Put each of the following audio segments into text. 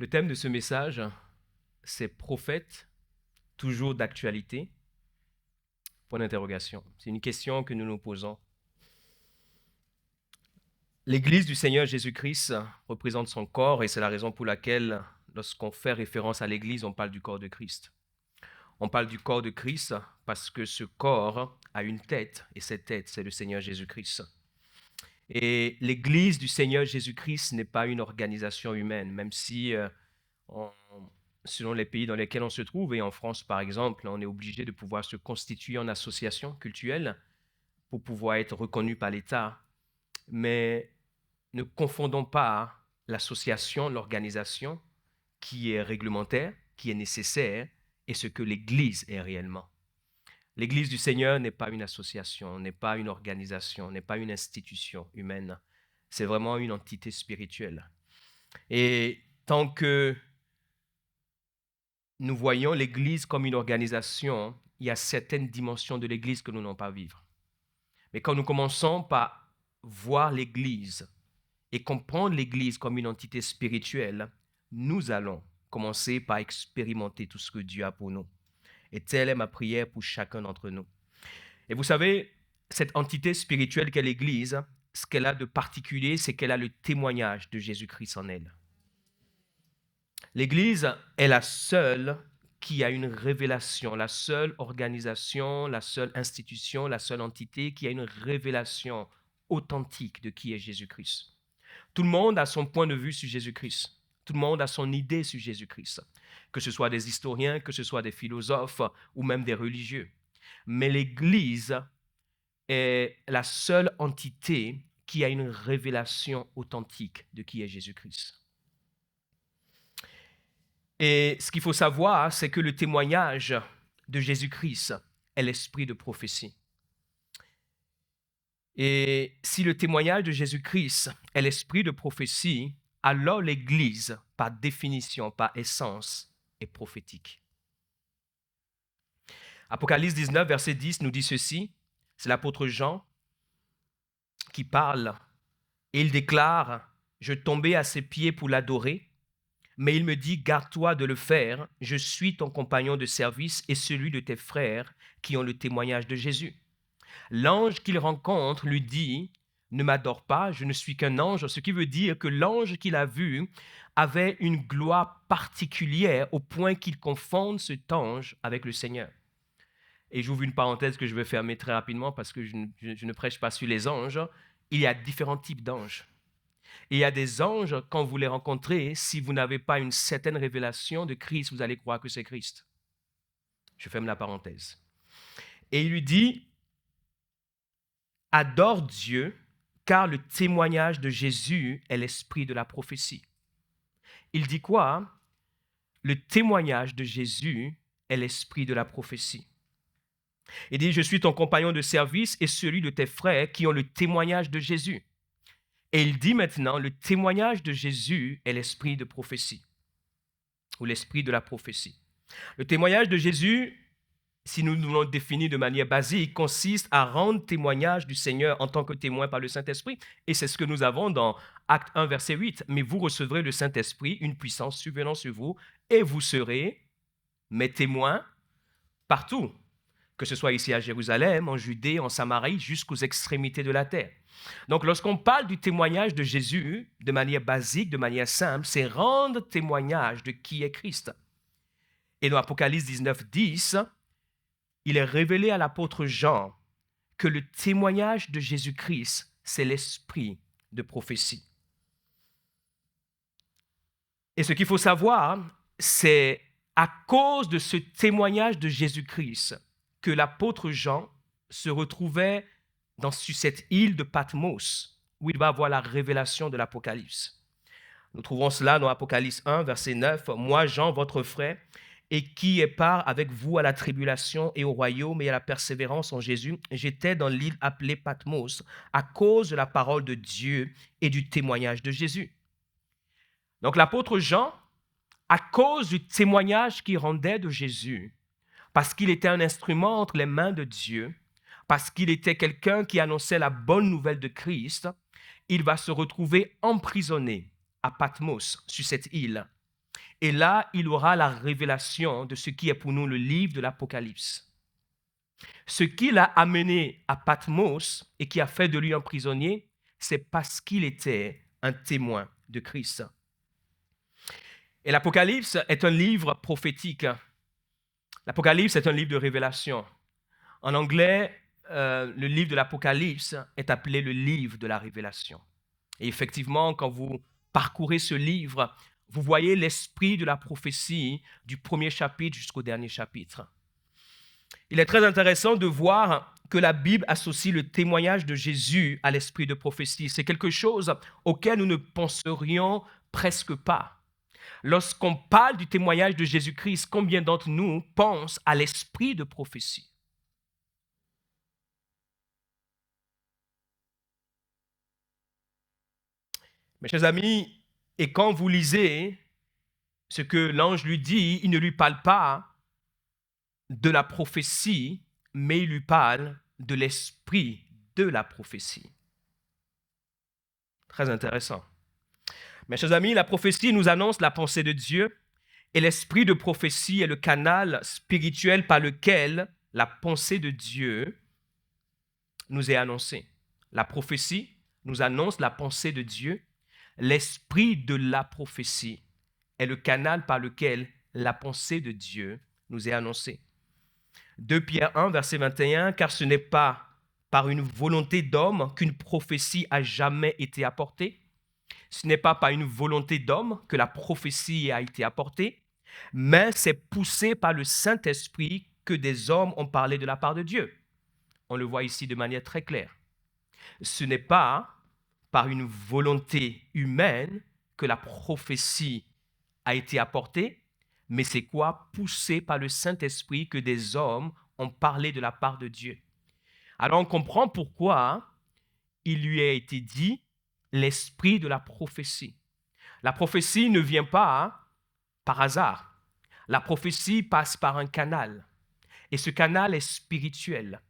Le thème de ce message, c'est prophète, toujours d'actualité. Point d'interrogation. C'est une question que nous nous posons. L'Église du Seigneur Jésus-Christ représente son corps et c'est la raison pour laquelle, lorsqu'on fait référence à l'Église, on parle du corps de Christ. On parle du corps de Christ parce que ce corps a une tête et cette tête, c'est le Seigneur Jésus-Christ. Et l'Église du Seigneur Jésus-Christ n'est pas une organisation humaine, même si selon les pays dans lesquels on se trouve, et en France par exemple, on est obligé de pouvoir se constituer en association cultuelle pour pouvoir être reconnu par l'État. Mais ne confondons pas l'association, l'organisation qui est réglementaire, qui est nécessaire, et ce que l'Église est réellement. L'Église du Seigneur n'est pas une association, n'est pas une organisation, n'est pas une institution humaine. C'est vraiment une entité spirituelle. Et tant que nous voyons l'Église comme une organisation, il y a certaines dimensions de l'Église que nous n'allons pas vivre. Mais quand nous commençons par voir l'Église et comprendre l'Église comme une entité spirituelle, nous allons commencer par expérimenter tout ce que Dieu a pour nous. Et telle est ma prière pour chacun d'entre nous. Et vous savez, cette entité spirituelle qu'est l'Église, ce qu'elle a de particulier, c'est qu'elle a le témoignage de Jésus-Christ en elle. L'Église est la seule qui a une révélation, la seule organisation, la seule institution, la seule entité qui a une révélation authentique de qui est Jésus-Christ. Tout le monde a son point de vue sur Jésus-Christ. Tout le monde a son idée sur Jésus-Christ, que ce soit des historiens, que ce soit des philosophes ou même des religieux. Mais l'Église est la seule entité qui a une révélation authentique de qui est Jésus-Christ. Et ce qu'il faut savoir, c'est que le témoignage de Jésus-Christ est l'esprit de prophétie. Et si le témoignage de Jésus-Christ est l'esprit de prophétie, alors l'Église, par définition, par essence, est prophétique. Apocalypse 19, verset 10 nous dit ceci, c'est l'apôtre Jean qui parle, et il déclare, « Je tombais à ses pieds pour l'adorer, mais il me dit, garde-toi de le faire, je suis ton compagnon de service et celui de tes frères qui ont le témoignage de Jésus. » L'ange qu'il rencontre lui dit, ne m'adore pas, je ne suis qu'un ange, ce qui veut dire que l'ange qu'il a vu avait une gloire particulière au point qu'il confonde cet ange avec le Seigneur. Et j'ouvre une parenthèse que je vais fermer très rapidement parce que je ne prêche pas sur les anges. Il y a différents types d'anges. Et il y a des anges, quand vous les rencontrez, si vous n'avez pas une certaine révélation de Christ, vous allez croire que c'est Christ. Je ferme la parenthèse. Et il lui dit, adore Dieu, car le témoignage de Jésus est l'esprit de la prophétie. Il dit quoi? Le témoignage de Jésus est l'esprit de la prophétie. Il dit, je suis ton compagnon de service et celui de tes frères qui ont le témoignage de Jésus. Et il dit maintenant, le témoignage de Jésus est l'esprit de prophétie, ou l'esprit de la prophétie. Le témoignage de Jésus, si nous nous le définissons de manière basique, consiste à rendre témoignage du Seigneur en tant que témoin par le Saint-Esprit. Et c'est ce que nous avons dans Acte 1, verset 8. « Mais vous recevrez le Saint-Esprit, une puissance survenant sur vous, et vous serez mes témoins partout, que ce soit ici à Jérusalem, en Judée, en Samarie, jusqu'aux extrémités de la terre. » Donc, lorsqu'on parle du témoignage de Jésus, de manière basique, de manière simple, c'est rendre témoignage de qui est Christ. Et dans Apocalypse 19, 10, il est révélé à l'apôtre Jean que le témoignage de Jésus-Christ, c'est l'esprit de prophétie. Et ce qu'il faut savoir, c'est à cause de ce témoignage de Jésus-Christ que l'apôtre Jean se retrouvait sur cette île de Patmos, où il va avoir la révélation de l'Apocalypse. Nous trouvons cela dans Apocalypse 1, verset 9. « Moi, Jean, votre frère, et qui est part avec vous à la tribulation et au royaume et à la persévérance en Jésus, j'étais dans l'île appelée Patmos à cause de la parole de Dieu et du témoignage de Jésus. » Donc l'apôtre Jean, à cause du témoignage qu'il rendait de Jésus, parce qu'il était un instrument entre les mains de Dieu, parce qu'il était quelqu'un qui annonçait la bonne nouvelle de Christ, il va se retrouver emprisonné à Patmos, sur cette île. Et là, il aura la révélation de ce qui est pour nous le livre de l'Apocalypse. Ce qui l'a amené à Patmos et qui a fait de lui un prisonnier, c'est parce qu'il était un témoin de Christ. Et l'Apocalypse est un livre prophétique. L'Apocalypse est un livre de révélation. En anglais, le livre de l'Apocalypse est appelé le livre de la révélation. Et effectivement, quand vous parcourez ce livre, vous voyez l'esprit de la prophétie du premier chapitre jusqu'au dernier chapitre. Il est très intéressant de voir que la Bible associe le témoignage de Jésus à l'esprit de prophétie. C'est quelque chose auquel nous ne penserions presque pas. Lorsqu'on parle du témoignage de Jésus-Christ, combien d'entre nous pensent à l'esprit de prophétie? Mes chers amis, et quand vous lisez ce que l'ange lui dit, il ne lui parle pas de la prophétie, mais il lui parle de l'esprit de la prophétie. Très intéressant. Mes chers amis, la prophétie nous annonce la pensée de Dieu et l'esprit de prophétie est le canal spirituel par lequel la pensée de Dieu nous est annoncée. La prophétie nous annonce la pensée de Dieu. L'esprit de la prophétie est le canal par lequel la pensée de Dieu nous est annoncée. 2 Pierre 1, verset 21, car ce n'est pas par une volonté d'homme qu'une prophétie a jamais été apportée. Ce n'est pas par une volonté d'homme que la prophétie a été apportée, mais c'est poussé par le Saint-Esprit que des hommes ont parlé de la part de Dieu. On le voit ici de manière très claire. Ce n'est pas par une volonté humaine que la prophétie a été apportée, mais c'est quoi? Poussé par le Saint-Esprit que des hommes ont parlé de la part de Dieu. Alors on comprend pourquoi il lui a été dit l'esprit de la prophétie. La prophétie ne vient pas par hasard. La prophétie passe par un canal. Et ce canal est spirituel.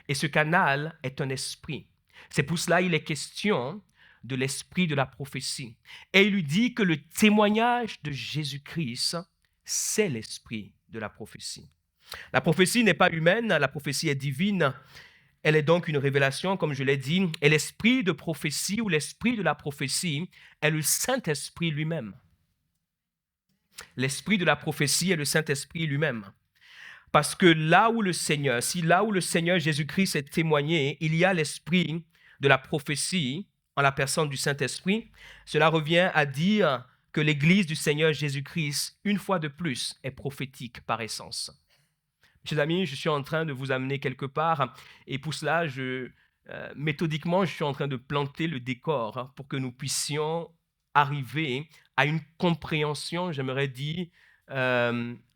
Et ce canal est un esprit. C'est pour cela qu'il est question de l'esprit de la prophétie. Et il lui dit que le témoignage de Jésus-Christ, c'est l'esprit de la prophétie. La prophétie n'est pas humaine, la prophétie est divine. Elle est donc une révélation, comme je l'ai dit, et l'esprit de prophétie ou l'esprit de la prophétie est le Saint-Esprit lui-même. L'esprit de la prophétie est le Saint-Esprit lui-même. Parce que là où le Seigneur Jésus-Christ est témoigné, il y a l'esprit de la prophétie en la personne du Saint-Esprit. Cela revient à dire que l'Église du Seigneur Jésus-Christ, une fois de plus, est prophétique par essence. Chers amis, je suis en train de vous amener quelque part et pour cela, méthodiquement, je suis en train de planter le décor pour que nous puissions arriver à une compréhension, j'aimerais dire,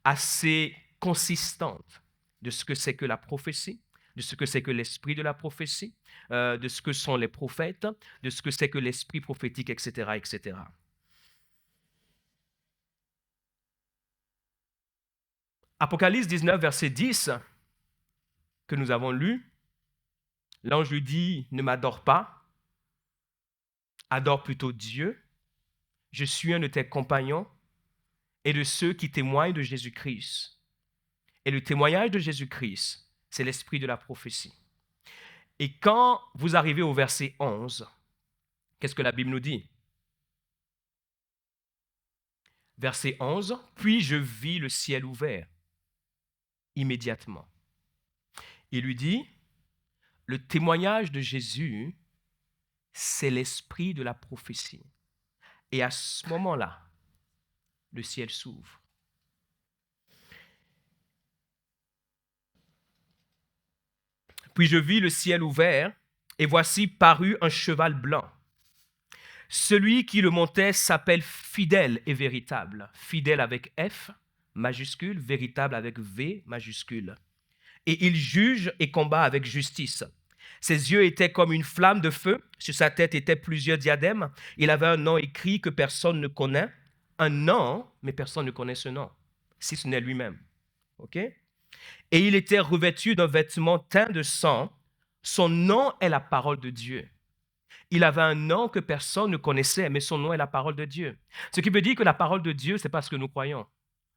assez consistante de ce que c'est que la prophétie, de ce que c'est que l'esprit de la prophétie, de ce que sont les prophètes, de ce que c'est que l'esprit prophétique, etc., etc. Apocalypse 19, verset 10, que nous avons lu, l'ange lui dit, ne m'adore pas, adore plutôt Dieu. Je suis un de tes compagnons et de ceux qui témoignent de Jésus-Christ. Et le témoignage de Jésus-Christ, c'est l'esprit de la prophétie. Et quand vous arrivez au verset 11, qu'est-ce que la Bible nous dit? Verset 11, puis je vis le ciel ouvert immédiatement. Il lui dit, le témoignage de Jésus, c'est l'esprit de la prophétie. Et à ce moment-là, le ciel s'ouvre. Puis je vis le ciel ouvert, et voici parut un cheval blanc. Celui qui le montait s'appelle fidèle et véritable. Fidèle avec F majuscule, véritable avec V majuscule. Et il juge et combat avec justice. Ses yeux étaient comme une flamme de feu, sur sa tête étaient plusieurs diadèmes. Il avait un nom écrit que personne ne connaît. Un nom, mais personne ne connaît ce nom, si ce n'est lui-même. OK? Et il était revêtu d'un vêtement teint de sang. Son nom est la parole de Dieu. Il avait un nom que personne ne connaissait, mais son nom est la parole de Dieu. Ce qui veut dire que la parole de Dieu, ce n'est pas ce que nous croyons.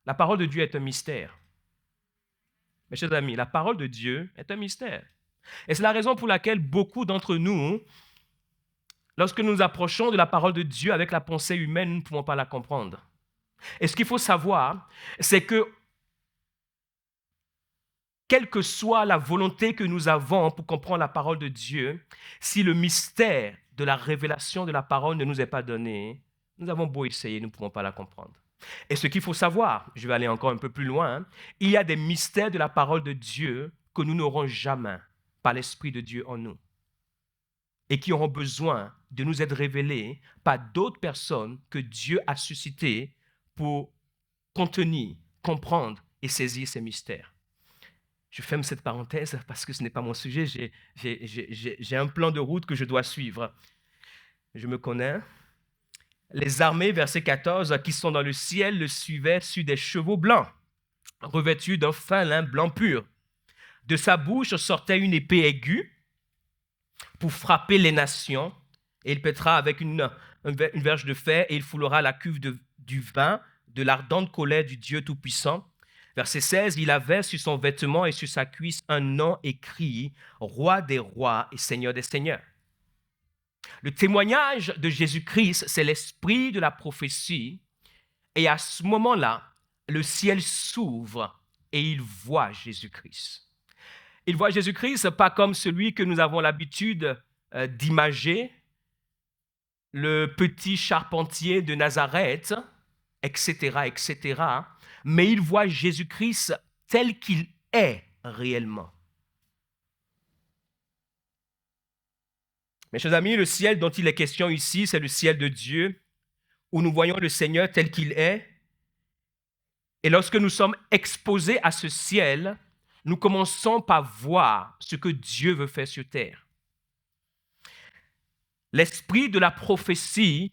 La parole de Dieu est un mystère. Mes chers amis, la parole de Dieu est un mystère. Et c'est la raison pour laquelle beaucoup d'entre nous, lorsque nous nous approchons de la parole de Dieu avec la pensée humaine, nous ne pouvons pas la comprendre. Et ce qu'il faut savoir, c'est que quelle que soit la volonté que nous avons pour comprendre la parole de Dieu, si le mystère de la révélation de la parole ne nous est pas donné, nous avons beau essayer, nous ne pouvons pas la comprendre. Et ce qu'il faut savoir, je vais aller encore un peu plus loin, il y a des mystères de la parole de Dieu que nous n'aurons jamais par l'Esprit de Dieu en nous et qui auront besoin de nous être révélés par d'autres personnes que Dieu a suscitées pour contenir, comprendre et saisir ces mystères. Je ferme cette parenthèse parce que ce n'est pas mon sujet. J'ai un plan de route que je dois suivre. Je me connais. Les armées, verset 14, qui sont dans le ciel, le suivaient sur des chevaux blancs, revêtus d'un fin lin blanc pur. De sa bouche sortait une épée aiguë pour frapper les nations, et il pètera avec une verge de fer, et il foulera la cuve du vin de l'ardente colère du Dieu Tout-Puissant. Verset 16, il avait sur son vêtement et sur sa cuisse un nom écrit, Roi des rois et Seigneur des seigneurs. Le témoignage de Jésus-Christ, c'est l'esprit de la prophétie. Et à ce moment-là, le ciel s'ouvre et il voit Jésus-Christ. Il voit Jésus-Christ pas comme celui que nous avons l'habitude d'imager, le petit charpentier de Nazareth, etc., etc., mais il voit Jésus-Christ tel qu'il est réellement. Mes chers amis, le ciel dont il est question ici, c'est le ciel de Dieu, où nous voyons le Seigneur tel qu'il est. Et lorsque nous sommes exposés à ce ciel, nous commençons par voir ce que Dieu veut faire sur terre. L'esprit de la prophétie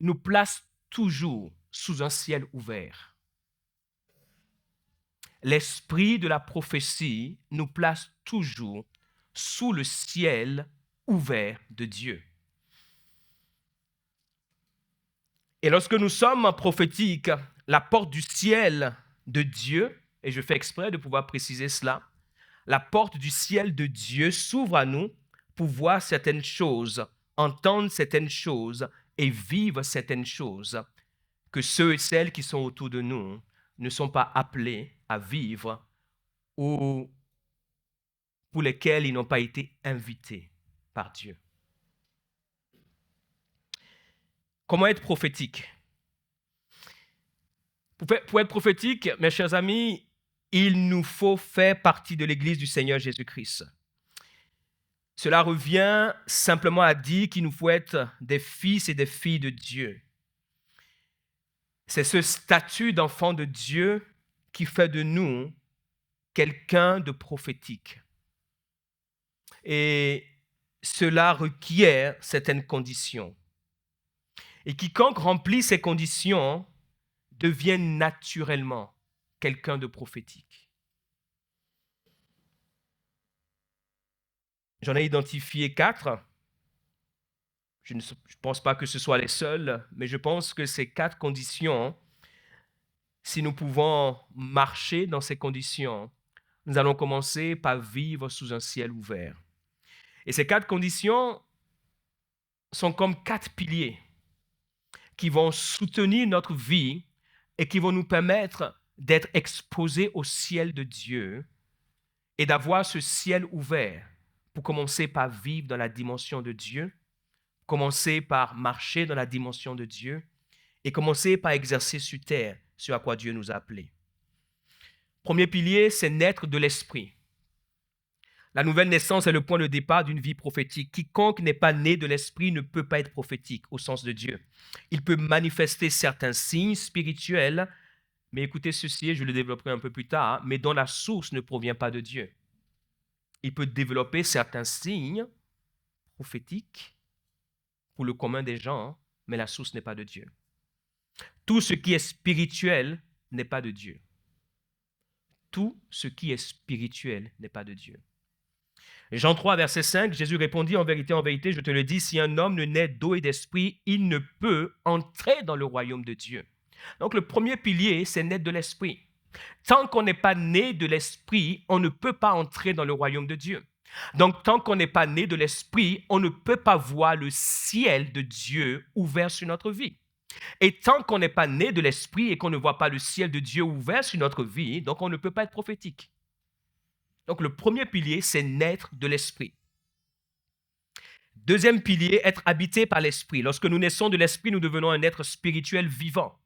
nous place toujours sous un ciel ouvert. L'esprit de la prophétie nous place toujours sous le ciel ouvert de Dieu. Et lorsque nous sommes prophétiques, la porte du ciel de Dieu, et je fais exprès de pouvoir préciser cela, la porte du ciel de Dieu s'ouvre à nous pour voir certaines choses, entendre certaines choses et vivre certaines choses que ceux et celles qui sont autour de nous ne sont pas appelés à vivre ou pour lesquels ils n'ont pas été invités par Dieu. Comment être prophétique? Pour être prophétique, mes chers amis, il nous faut faire partie de l'Église du Seigneur Jésus-Christ. Cela revient simplement à dire qu'il nous faut être des fils et des filles de Dieu. C'est ce statut d'enfant de Dieu qui fait de nous quelqu'un de prophétique. Et cela requiert certaines conditions. Et quiconque remplit ces conditions devient naturellement quelqu'un de prophétique. J'en ai identifié 4. Je ne pense pas que ce soit les seuls, mais je pense que ces 4 conditions, si nous pouvons marcher dans ces conditions, nous allons commencer par vivre sous un ciel ouvert. Et ces 4 conditions sont comme 4 piliers qui vont soutenir notre vie et qui vont nous permettre d'être exposés au ciel de Dieu et d'avoir ce ciel ouvert pour commencer par vivre dans la dimension de Dieu, commencer par marcher dans la dimension de Dieu et commencer par exercer sur terre ce à quoi Dieu nous a appelés. Premier pilier, c'est naître de l'esprit. La nouvelle naissance est le point de départ d'une vie prophétique. Quiconque n'est pas né de l'esprit ne peut pas être prophétique au sens de Dieu. Il peut manifester certains signes spirituels, mais écoutez ceci, et je le développerai un peu plus tard, mais dont la source ne provient pas de Dieu. Il peut développer certains signes prophétiques pour le commun des gens, mais la source n'est pas de Dieu. Tout ce qui est spirituel n'est pas de Dieu. Tout ce qui est spirituel n'est pas de Dieu. Jean 3, verset 5, Jésus répondit, en vérité, je te le dis, si un homme ne naît d'eau et d'esprit, il ne peut entrer dans le royaume de Dieu. Donc le premier pilier, c'est naître de l'esprit. Tant qu'on n'est pas né de l'esprit, on ne peut pas entrer dans le royaume de Dieu. Donc tant qu'on n'est pas né de l'esprit, on ne peut pas voir le ciel de Dieu ouvert sur notre vie. Et tant qu'on n'est pas né de l'esprit et qu'on ne voit pas le ciel de Dieu ouvert sur notre vie, donc on ne peut pas être prophétique. Donc le premier pilier, c'est naître de l'esprit. Deuxième pilier, être habité par l'esprit. Lorsque nous naissons de l'esprit, nous devenons un être spirituel vivant.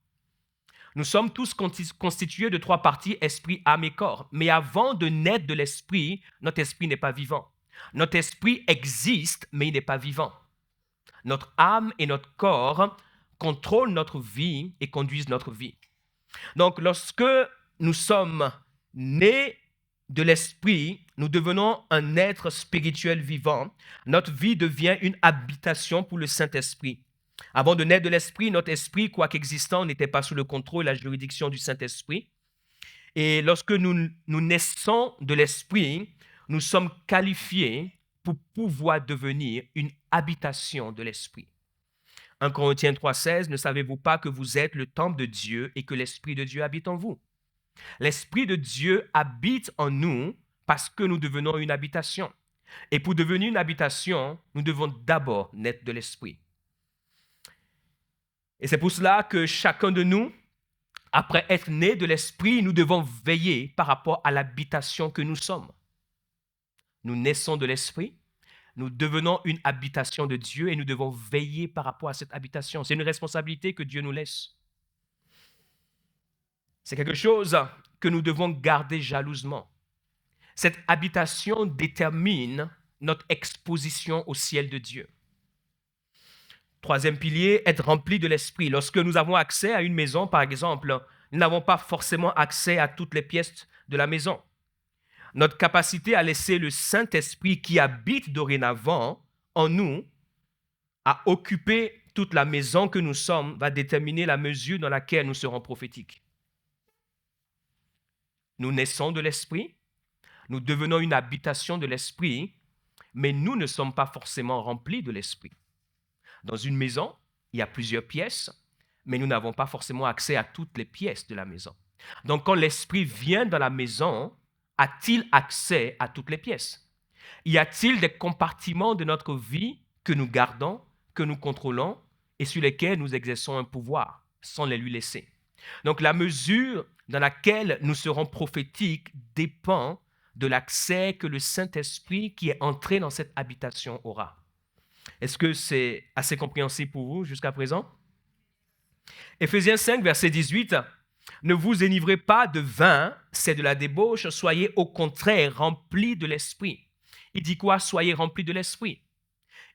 Nous sommes tous constitués de 3 parties, esprit, âme et corps. Mais avant de naître de l'esprit, notre esprit n'est pas vivant. Notre esprit existe, mais il n'est pas vivant. Notre âme et notre corps contrôlent notre vie et conduisent notre vie. Donc, lorsque nous sommes nés de l'esprit, nous devenons un être spirituel vivant. Notre vie devient une habitation pour le Saint-Esprit. Avant de naître de l'esprit, notre esprit, quoique existant, n'était pas sous le contrôle et la juridiction du Saint-Esprit. Et lorsque nous naissons de l'esprit, nous sommes qualifiés pour pouvoir devenir une habitation de l'esprit. 1 Corinthiens 3,16, ne savez-vous pas que vous êtes le temple de Dieu et que l'Esprit de Dieu habite en vous? L'Esprit de Dieu habite en nous parce que nous devenons une habitation. Et pour devenir une habitation, nous devons d'abord naître de l'Esprit. Et c'est pour cela que chacun de nous, après être né de l'Esprit, nous devons veiller par rapport à l'habitation que nous sommes. Nous naissons de l'Esprit, nous devenons une habitation de Dieu et nous devons veiller par rapport à cette habitation. C'est une responsabilité que Dieu nous laisse. C'est quelque chose que nous devons garder jalousement. Cette habitation détermine notre exposition au ciel de Dieu. Troisième pilier, être rempli de l'esprit. Lorsque nous avons accès à une maison, par exemple, nous n'avons pas forcément accès à toutes les pièces de la maison. Notre capacité à laisser le Saint-Esprit qui habite dorénavant en nous, à occuper toute la maison que nous sommes, va déterminer la mesure dans laquelle nous serons prophétiques. Nous naissons de l'esprit, nous devenons une habitation de l'esprit, mais nous ne sommes pas forcément remplis de l'esprit. Dans une maison, il y a plusieurs pièces, mais nous n'avons pas forcément accès à toutes les pièces de la maison. Donc, quand l'esprit vient dans la maison, a-t-il accès à toutes les pièces? Y a-t-il des compartiments de notre vie que nous gardons, que nous contrôlons et sur lesquels nous exerçons un pouvoir sans les lui laisser? Donc, la mesure dans laquelle nous serons prophétiques dépend de l'accès que le Saint-Esprit qui est entré dans cette habitation aura. Est-ce que c'est assez compréhensible pour vous jusqu'à présent? Éphésiens 5, verset 18. Ne vous enivrez pas de vin, c'est de la débauche, soyez au contraire remplis de l'esprit. Il dit quoi? Soyez remplis de l'esprit.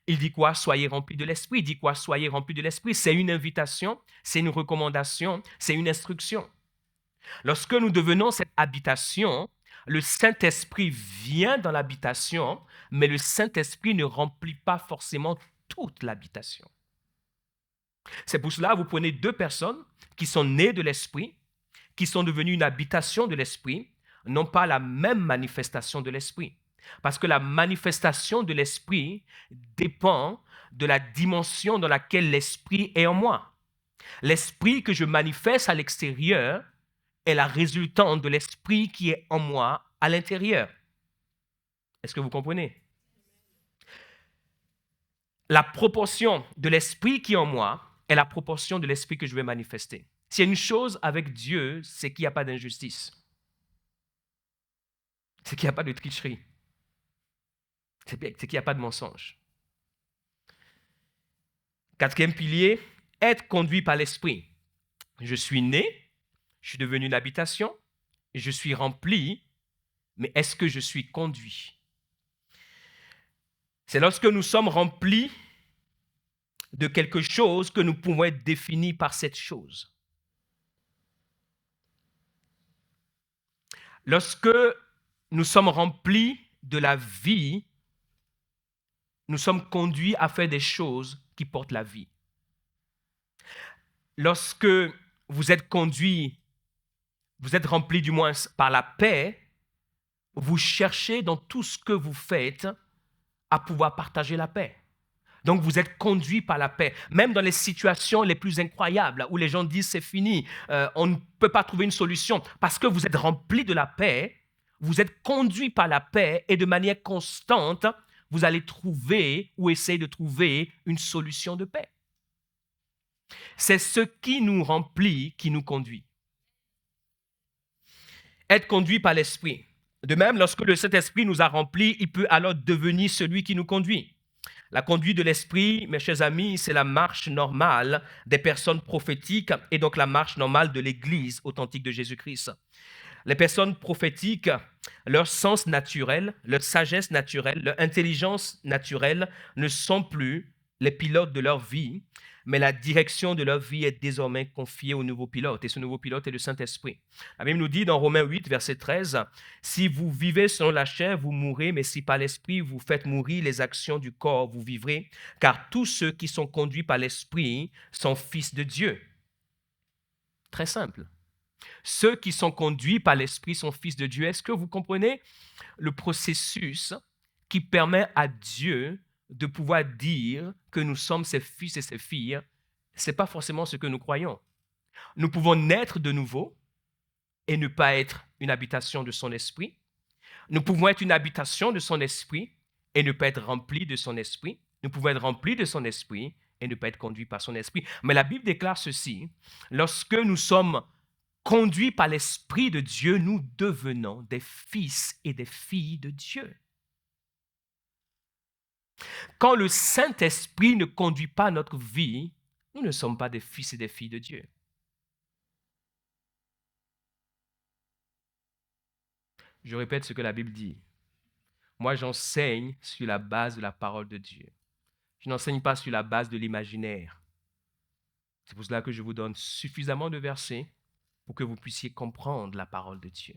Il dit quoi? Soyez remplis de l'esprit. Il dit quoi? Soyez remplis de l'esprit. C'est une invitation, c'est une recommandation, c'est une instruction. Lorsque nous devenons cette habitation, le Saint-Esprit vient dans l'habitation, mais le Saint-Esprit ne remplit pas forcément toute l'habitation. C'est pour cela que vous prenez 2 personnes qui sont nées de l'Esprit, qui sont devenues une habitation de l'Esprit, n'ont pas la même manifestation de l'Esprit. Parce que la manifestation de l'Esprit dépend de la dimension dans laquelle l'Esprit est en moi. L'Esprit que je manifeste à l'extérieur est la résultante de l'Esprit qui est en moi à l'intérieur. Est-ce que vous comprenez? La proportion de l'Esprit qui est en moi est la proportion de l'Esprit que je vais manifester. S'il y a une chose avec Dieu, c'est qu'il n'y a pas d'injustice. C'est qu'il n'y a pas de tricherie. C'est qu'il n'y a pas de mensonge. 4e pilier, être conduit par l'Esprit. Je suis né, je suis devenu une habitation, je suis rempli, mais est-ce que je suis conduit? C'est lorsque nous sommes remplis de quelque chose que nous pouvons être définis par cette chose. Lorsque nous sommes remplis de la vie, nous sommes conduits à faire des choses qui portent la vie. Lorsque vous êtes conduit, vous êtes rempli du moins par la paix, vous cherchez dans tout ce que vous faites à pouvoir partager la paix. Donc, vous êtes conduit par la paix. Même dans les situations les plus incroyables, où les gens disent c'est fini, on ne peut pas trouver une solution, parce que vous êtes rempli de la paix, vous êtes conduit par la paix et de manière constante, vous allez trouver ou essayer de trouver une solution de paix. C'est ce qui nous remplit qui nous conduit. Être conduit par l'Esprit. De même, lorsque le Saint-Esprit nous a remplis, il peut alors devenir celui qui nous conduit. La conduite de l'Esprit, mes chers amis, c'est la marche normale des personnes prophétiques et donc la marche normale de l'Église authentique de Jésus-Christ. Les personnes prophétiques, leur sens naturel, leur sagesse naturelle, leur intelligence naturelle ne sont plus les pilotes de leur vie, mais la direction de leur vie est désormais confiée au nouveau pilote. Et ce nouveau pilote est le Saint-Esprit. La Bible nous dit dans Romains 8, verset 13, « Si vous vivez selon la chair, vous mourrez, mais si par l'Esprit vous faites mourir les actions du corps, vous vivrez, car tous ceux qui sont conduits par l'Esprit sont fils de Dieu. » Très simple. Ceux qui sont conduits par l'Esprit sont fils de Dieu. Est-ce que vous comprenez le processus qui permet à Dieu de pouvoir dire que nous sommes ses fils et ses filles? Ce n'est pas forcément ce que nous croyons. Nous pouvons naître de nouveau et ne pas être une habitation de son esprit. Nous pouvons être une habitation de son esprit et ne pas être remplis de son esprit. Nous pouvons être remplis de son esprit et ne pas être conduits par son esprit. Mais la Bible déclare ceci, lorsque nous sommes conduits par l'Esprit de Dieu, nous devenons des fils et des filles de Dieu. Quand le Saint-Esprit ne conduit pas notre vie, nous ne sommes pas des fils et des filles de Dieu. Je répète ce que la Bible dit. Moi, j'enseigne sur la base de la parole de Dieu. Je n'enseigne pas sur la base de l'imaginaire. C'est pour cela que je vous donne suffisamment de versets pour que vous puissiez comprendre la parole de Dieu.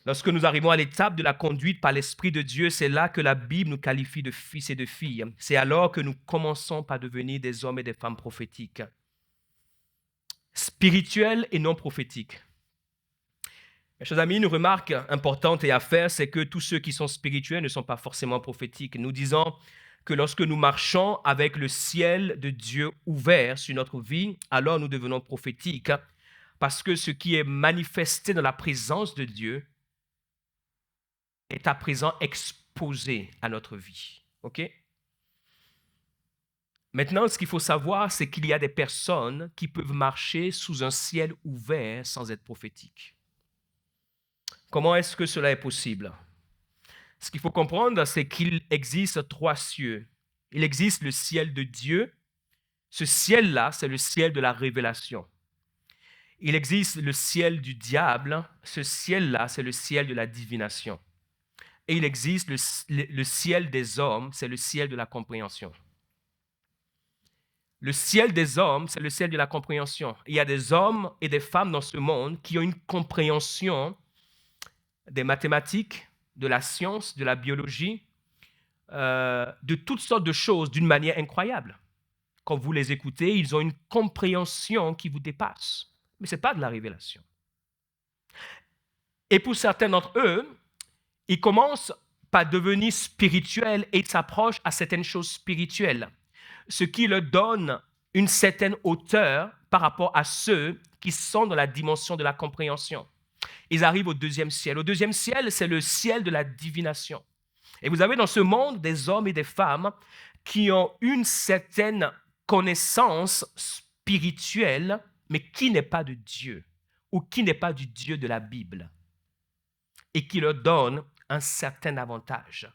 Lorsque nous arrivons à l'étape de la conduite par l'Esprit de Dieu, c'est là que la Bible nous qualifie de fils et de filles. C'est alors que nous commençons par devenir des hommes et des femmes prophétiques, spirituels et non prophétiques. Mes chers amis, une remarque importante et à faire, c'est que tous ceux qui sont spirituels ne sont pas forcément prophétiques. Nous disons que lorsque nous marchons avec le ciel de Dieu ouvert sur notre vie, alors nous devenons prophétiques, parce que ce qui est manifesté dans la présence de Dieu est à présent exposé à notre vie. OK? Maintenant, ce qu'il faut savoir, c'est qu'il y a des personnes qui peuvent marcher sous un ciel ouvert sans être prophétiques. Comment est-ce que cela est possible? Ce qu'il faut comprendre, c'est qu'il existe 3 cieux. Il existe le ciel de Dieu. Ce ciel-là, c'est le ciel de la révélation. Il existe le ciel du diable. Ce ciel-là, c'est le ciel de la divination. Et il existe le ciel des hommes, c'est le ciel de la compréhension. Le ciel des hommes, c'est le ciel de la compréhension. Il y a des hommes et des femmes dans ce monde qui ont une compréhension des mathématiques, de la science, de la biologie, de toutes sortes de choses d'une manière incroyable. Quand vous les écoutez, ils ont une compréhension qui vous dépasse. Mais ce n'est pas de la révélation. Et pour certains d'entre eux, ils commencent par devenir spirituels et ils s'approchent à certaines choses spirituelles, ce qui leur donne une certaine hauteur par rapport à ceux qui sont dans la dimension de la compréhension. Ils arrivent au 2e ciel. Au 2e ciel, c'est le ciel de la divination. Et vous avez dans ce monde des hommes et des femmes qui ont une certaine connaissance spirituelle, mais qui n'est pas de Dieu, ou qui n'est pas du Dieu de la Bible, et qui leur donne un certain avantage.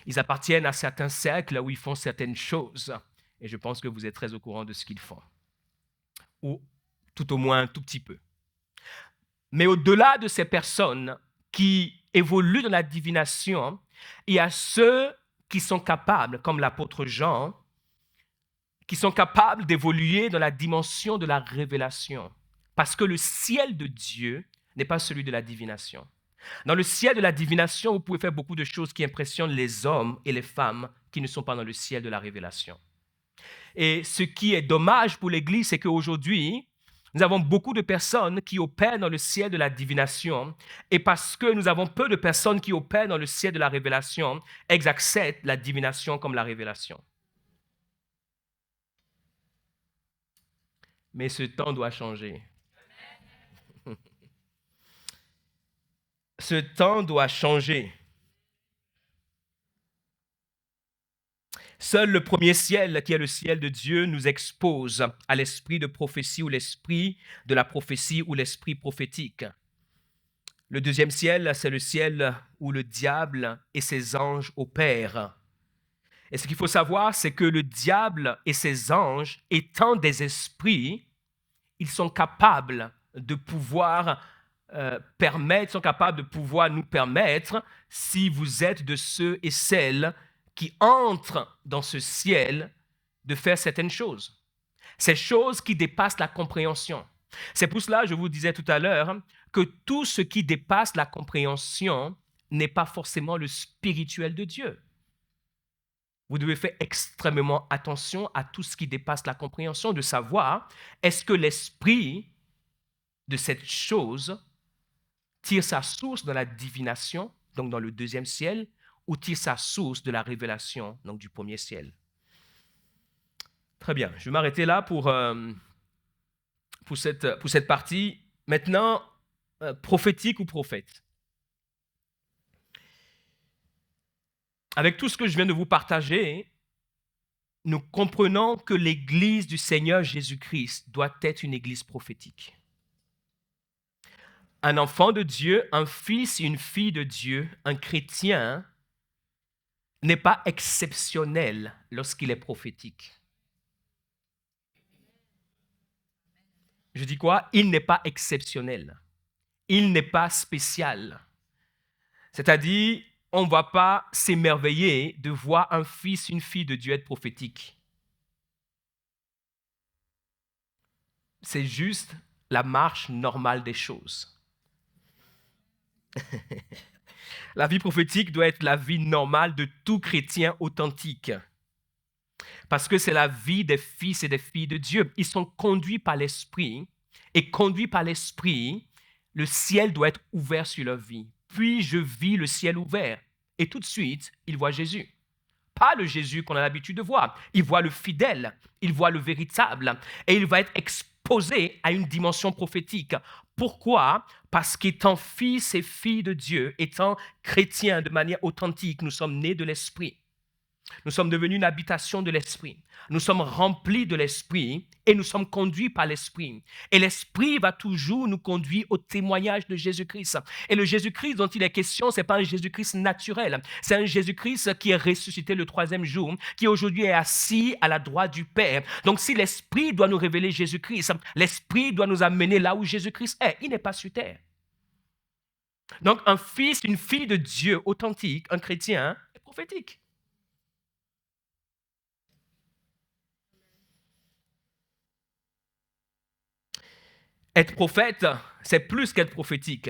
Ils appartiennent à certains cercles où ils font certaines choses, et je pense que vous êtes très au courant de ce qu'ils font, ou tout au moins un tout petit peu. Mais au-delà de ces personnes qui évoluent dans la divination, il y a ceux qui sont capables, comme l'apôtre Jean, qui sont capables d'évoluer dans la dimension de la révélation. Parce que le ciel de Dieu n'est pas celui de la divination. Dans le ciel de la divination, vous pouvez faire beaucoup de choses qui impressionnent les hommes et les femmes qui ne sont pas dans le ciel de la révélation. Et ce qui est dommage pour l'Église, c'est qu'aujourd'hui, Nous avons beaucoup de personnes qui opèrent dans le ciel de la divination, et parce que nous avons peu de personnes qui opèrent dans le ciel de la révélation, elles acceptent la divination comme la révélation. Mais ce temps doit changer. Ce temps doit changer. Seul le premier ciel, qui est le ciel de Dieu, nous expose à l'esprit de prophétie ou l'esprit de la prophétie ou l'esprit prophétique. Le deuxième ciel, c'est le ciel où le diable et ses anges opèrent. Et ce qu'il faut savoir, c'est que le diable et ses anges, étant des esprits, ils sont capables de pouvoir sont capables de pouvoir nous permettre, si vous êtes de ceux et celles qui entrent dans ce ciel, de faire certaines choses. Ces choses qui dépassent la compréhension. C'est pour cela, je vous disais tout à l'heure, que tout ce qui dépasse la compréhension n'est pas forcément le spirituel de Dieu. Vous devez faire extrêmement attention à tout ce qui dépasse la compréhension, de savoir, est-ce que l'esprit de cette chose tire sa source dans la divination, donc dans le deuxième ciel, ou tire sa source de la révélation, donc du premier ciel. Très bien, je vais m'arrêter là pour cette partie. Maintenant, prophétique ou prophète. Avec tout ce que je viens de vous partager, nous comprenons que l'Église du Seigneur Jésus-Christ doit être une Église prophétique. Un enfant de Dieu, un fils et une fille de Dieu, un chrétien, n'est pas exceptionnel lorsqu'il est prophétique. Je dis quoi? Il n'est pas exceptionnel. Il n'est pas spécial. C'est-à-dire, on ne va pas s'émerveiller de voir un fils, une fille de Dieu être prophétique. C'est juste la marche normale des choses. La vie prophétique doit être la vie normale de tout chrétien authentique. Parce que c'est la vie des fils et des filles de Dieu. Ils sont conduits par l'Esprit. Et conduits par l'Esprit, le ciel doit être ouvert sur leur vie. Puis je vis le ciel ouvert. Et tout de suite, ils voient Jésus. Pas le Jésus qu'on a l'habitude de voir. Ils voient le fidèle. Ils voient le véritable. Et il va être exposé à une dimension prophétique. Pourquoi? Parce qu'étant fils et filles de Dieu, étant chrétiens de manière authentique, nous sommes nés de l'Esprit. Nous sommes devenus une habitation de l'Esprit. Nous sommes remplis de l'Esprit et nous sommes conduits par l'Esprit. Et l'Esprit va toujours nous conduire au témoignage de Jésus-Christ. Et le Jésus-Christ dont il est question, ce n'est pas un Jésus-Christ naturel. C'est un Jésus-Christ qui est ressuscité le troisième jour, qui aujourd'hui est assis à la droite du Père. Donc si l'Esprit doit nous révéler Jésus-Christ, l'Esprit doit nous amener là où Jésus-Christ est. Il n'est pas sur terre. Donc un fils, une fille de Dieu authentique, un chrétien, est prophétique. Être prophète, c'est plus qu'être prophétique.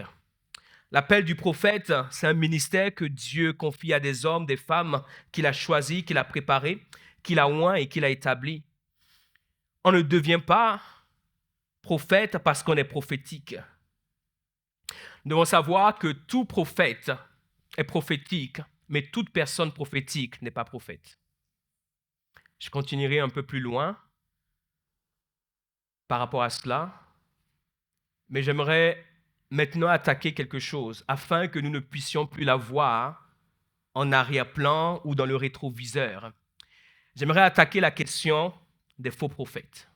L'appel du prophète, c'est un ministère que Dieu confie à des hommes, des femmes qu'il a choisis, qu'il a préparés, qu'il a oints et qu'il a établis. On ne devient pas prophète parce qu'on est prophétique. Nous devons savoir que tout prophète est prophétique, mais toute personne prophétique n'est pas prophète. Je continuerai un peu plus loin par rapport à cela. Mais j'aimerais maintenant attaquer quelque chose afin que nous ne puissions plus la voir en arrière-plan ou dans le rétroviseur. J'aimerais attaquer la question des faux prophètes.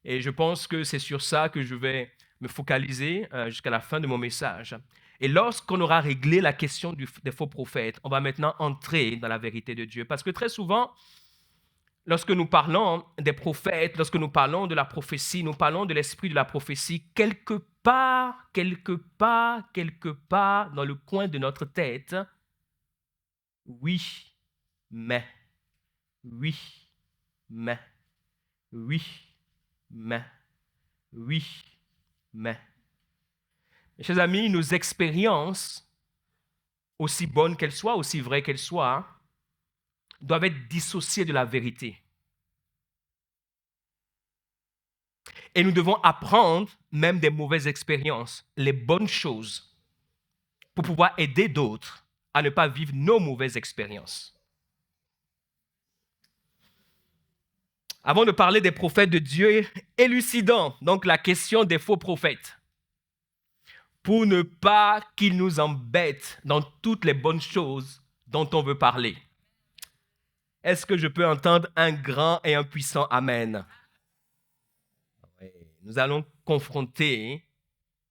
Et je pense que c'est sur ça que je vais me focaliser jusqu'à la fin de mon message. Et lorsqu'on aura réglé la question des faux prophètes, on va maintenant entrer dans la vérité de Dieu. Parce que très souvent, lorsque nous parlons des prophètes, lorsque nous parlons de la prophétie, nous parlons de l'esprit de la prophétie, quelque part, dans le coin de notre tête, oui, mais, oui, mais, oui, mais, oui, mais. Mes chers amis, nos expériences, aussi bonnes qu'elles soient, aussi vraies qu'elles soient, doivent être dissociées de la vérité. Et nous devons apprendre même des mauvaises expériences, les bonnes choses, pour pouvoir aider d'autres à ne pas vivre nos mauvaises expériences. Avant de parler des prophètes de Dieu, élucidons donc la question des faux prophètes, pour ne pas qu'ils nous embêtent dans toutes les bonnes choses dont on veut parler. Est-ce que je peux entendre un grand et un puissant Amen? Oui. Nous allons confronter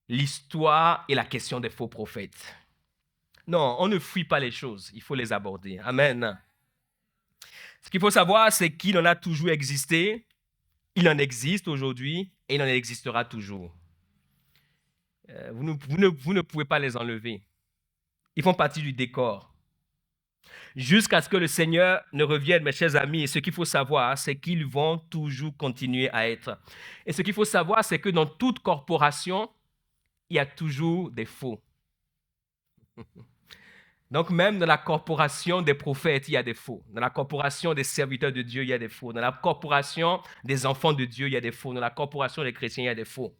l'histoire et la question des faux prophètes. Non, on ne fuit pas les choses, il faut les aborder. Amen. Ce qu'il faut savoir, c'est qu'il en a toujours existé, il en existe aujourd'hui et il en existera toujours. Vous ne pouvez pas les enlever. Ils font partie du décor. Jusqu'à ce que le Seigneur ne revienne, mes chers amis, et ce qu'il faut savoir, c'est qu'ils vont toujours continuer à être. Et ce qu'il faut savoir, c'est que dans toute corporation, il y a toujours des faux. Donc même dans la corporation des prophètes, il y a des faux. Dans la corporation des serviteurs de Dieu, il y a des faux. Dans la corporation des enfants de Dieu, il y a des faux. Dans la corporation des chrétiens, il y a des faux.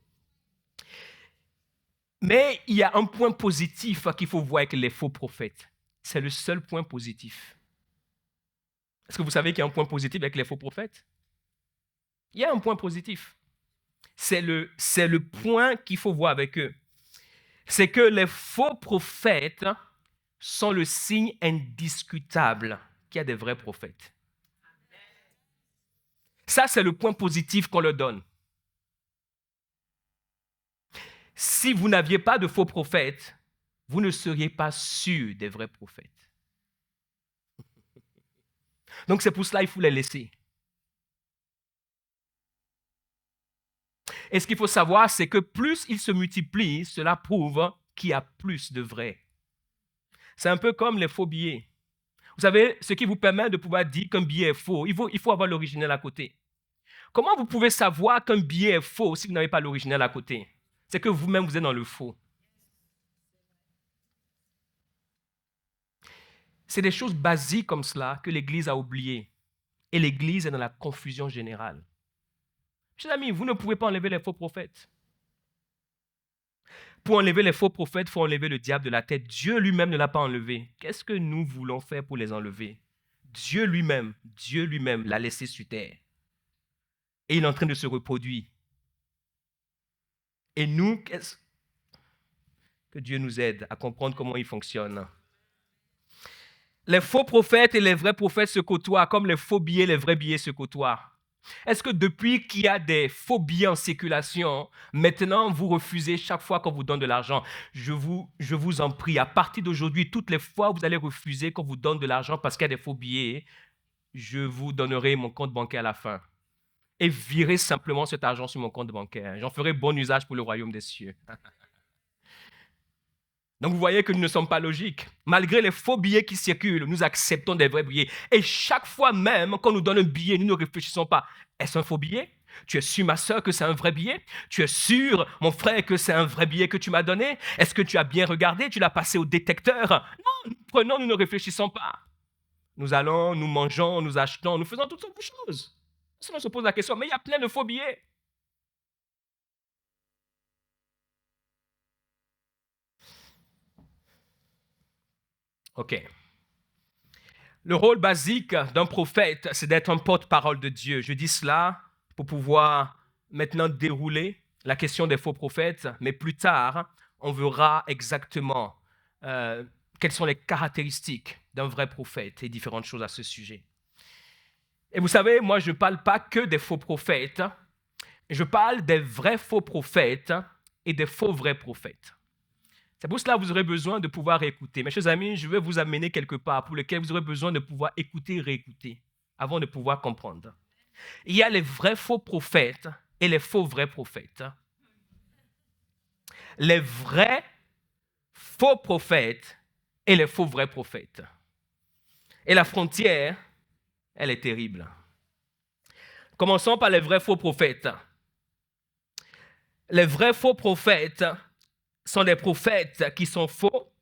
Mais il y a un point positif qu'il faut voir avec les faux prophètes. C'est le seul point positif. Est-ce que vous savez qu'il y a un point positif avec les faux prophètes? Il y a un point positif. C'est le point qu'il faut voir avec eux. C'est que les faux prophètes sont le signe indiscutable qu'il y a des vrais prophètes. Ça, c'est le point positif qu'on leur donne. Si vous n'aviez pas de faux prophètes, vous ne seriez pas sûr des vrais prophètes. Donc c'est pour cela qu'il faut les laisser. Et ce qu'il faut savoir, c'est que plus ils se multiplient, cela prouve qu'il y a plus de vrais. C'est un peu comme les faux billets. Vous savez, ce qui vous permet de pouvoir dire qu'un billet est faux, il faut avoir l'original à côté. Comment vous pouvez savoir qu'un billet est faux si vous n'avez pas l'original à côté? C'est que vous-même, vous êtes dans le faux. C'est des choses basiques comme cela que l'Église a oubliées. Et l'Église est dans la confusion générale. Chers amis, vous ne pouvez pas enlever les faux prophètes. Pour enlever les faux prophètes, il faut enlever le diable de la tête. Dieu lui-même ne l'a pas enlevé. Qu'est-ce que nous voulons faire pour les enlever? Dieu lui-même l'a laissé sur terre. Et il est en train de se reproduire. Et nous, que Dieu nous aide à comprendre comment il fonctionne. Les faux prophètes et les vrais prophètes se côtoient, comme les faux billets et les vrais billets se côtoient. Est-ce que depuis qu'il y a des faux billets en circulation, maintenant vous refusez chaque fois qu'on vous donne de l'argent? Je vous en prie, à partir d'aujourd'hui, toutes les fois où vous allez refuser qu'on vous donne de l'argent parce qu'il y a des faux billets, je vous donnerai mon compte bancaire à la fin. Et virez simplement cet argent sur mon compte bancaire. J'en ferai bon usage pour le royaume des cieux. Donc vous voyez que nous ne sommes pas logiques. Malgré les faux billets qui circulent, nous acceptons des vrais billets. Et chaque fois même qu'on nous donne un billet, nous ne réfléchissons pas. Est-ce un faux billet? Tu es sûr, ma soeur, que c'est un vrai billet? Tu es sûr, mon frère, que c'est un vrai billet que tu m'as donné? Est-ce que tu as bien regardé? Tu l'as passé au détecteur? Non, nous prenons, nous ne réfléchissons pas. Nous allons, nous mangeons, nous achetons, nous faisons toutes sortes de choses. On se pose la question, mais il y a plein de faux billets. OK. Le rôle basique d'un prophète, c'est d'être un porte-parole de Dieu. Je dis cela pour pouvoir maintenant dérouler la question des faux prophètes, mais plus tard, on verra exactement quelles sont les caractéristiques d'un vrai prophète et différentes choses à ce sujet. Et vous savez, moi, je ne parle pas que des faux prophètes, je parle des vrais faux prophètes et des faux vrais prophètes. C'est pour cela que vous aurez besoin de pouvoir écouter. Mes chers amis, je vais vous amener quelque part pour lequel vous aurez besoin de pouvoir écouter et réécouter avant de pouvoir comprendre. Il y a les vrais faux prophètes et les faux vrais prophètes. Les vrais faux prophètes et les faux vrais prophètes. Et la frontière, elle est terrible. Commençons par les vrais faux prophètes. Les vrais faux prophètes sont des prophètes qui sont faux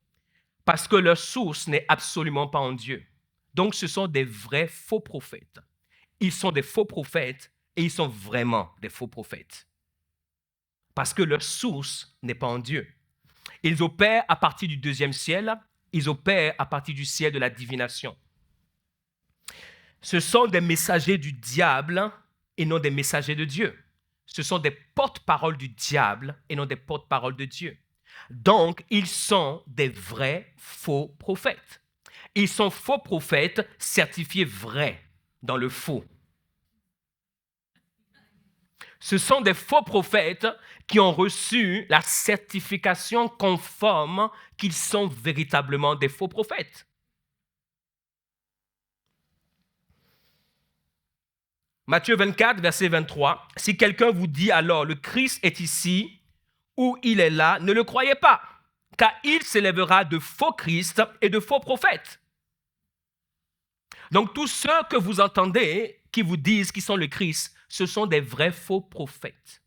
parce que leur source n'est absolument pas en Dieu. Donc, ce sont des vrais faux prophètes. Ils sont des faux prophètes et ils sont vraiment des faux prophètes. parce que leur source n'est pas en Dieu. Ils opèrent à partir du deuxième ciel, ils opèrent à partir du ciel de la divination. Ce sont des messagers du diable et non des messagers de Dieu. Ce sont des porte-paroles du diable et non des porte-paroles de Dieu. Donc, ils sont des vrais faux prophètes. Ils sont faux prophètes certifiés vrais dans le faux. Ce sont des faux prophètes qui ont reçu la certification conforme qu'ils sont véritablement des faux prophètes. Matthieu 24, verset 23. Si quelqu'un vous dit alors, le Christ est ici ou il est là, ne le croyez pas, car il s'élèvera de faux Christ et de faux prophètes. Donc tous ceux que vous entendez qui vous disent qu'ils sont le Christ, ce sont des vrais faux prophètes.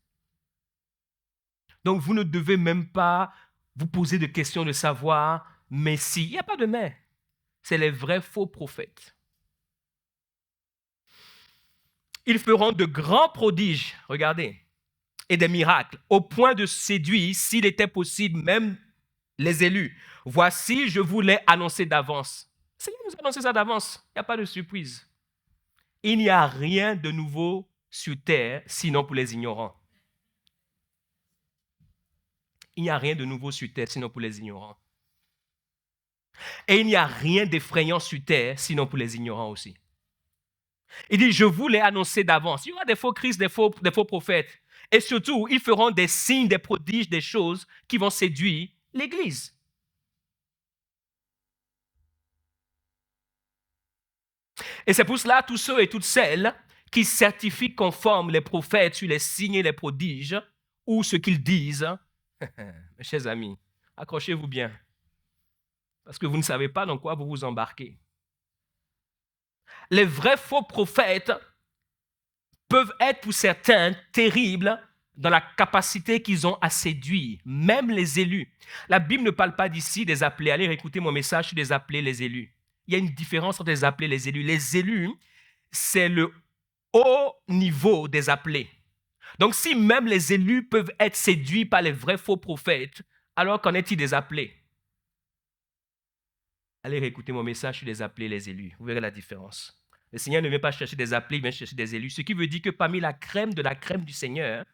Donc vous ne devez même pas vous poser de questions de savoir, mais si, il n'y a pas de mais. C'est les vrais faux prophètes. Ils feront de grands prodiges, regardez, et des miracles, au point de séduire, s'il était possible, même les élus. Voici, je vous l'ai annoncé d'avance. Le Seigneur nous a annoncé ça d'avance. Il n'y a pas de surprise. Il n'y a rien de nouveau sur terre, sinon pour les ignorants. Il n'y a rien de nouveau sur terre, sinon pour les ignorants. Et il n'y a rien d'effrayant sur terre, sinon pour les ignorants aussi. Il dit, je vous l'ai annoncé d'avance. Il y aura des faux Christ, des faux prophètes. Et surtout, ils feront des signes, des prodiges, des choses qui vont séduire l'Église. Et c'est pour cela, tous ceux et toutes celles qui certifient conforme les prophètes sur les signes et les prodiges, ou ce qu'ils disent, mes chers amis, accrochez-vous bien, parce que vous ne savez pas dans quoi vous vous embarquez. Les vrais faux prophètes peuvent être pour certains terribles dans la capacité qu'ils ont à séduire, même les élus. La Bible ne parle pas d'ici des appelés. Allez écouter mon message sur les appelés, les élus. Il y a une différence entre les appelés et les élus. Les élus, c'est le haut niveau des appelés. Donc si même les élus peuvent être séduits par les vrais faux prophètes, alors qu'en est-il des appelés? Allez réécouter mon message sur les appelés et les élus. Vous verrez la différence. Le Seigneur ne vient pas chercher des appelés, il vient chercher des élus. Ce qui veut dire que parmi la crème de la crème du Seigneur,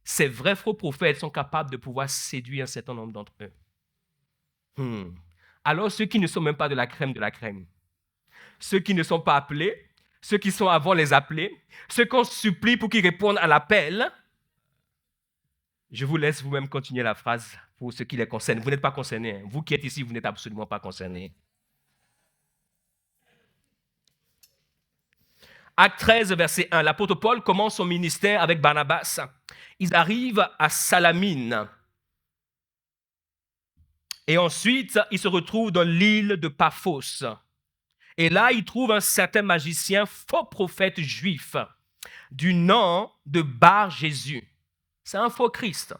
ces vrais faux prophètes sont capables de pouvoir séduire un certain nombre d'entre eux. Alors ceux qui ne sont même pas de la crème, ceux qui ne sont pas appelés, ceux qui sont avant les appelés, ceux qu'on supplie pour qu'ils répondent à l'appel, je vous laisse vous-même continuer la phrase pour ce qui les concerne. Vous n'êtes pas concernés. Vous qui êtes ici, vous n'êtes absolument pas concernés. Acte 13, verset 1. L'apôtre Paul commence son ministère avec Barnabas. Ils arrivent à Salamine. Et ensuite, ils se retrouvent dans l'île de Paphos. Et là, ils trouvent un certain magicien, faux prophète juif, du nom de Bar-Jésus. C'est un faux Christ.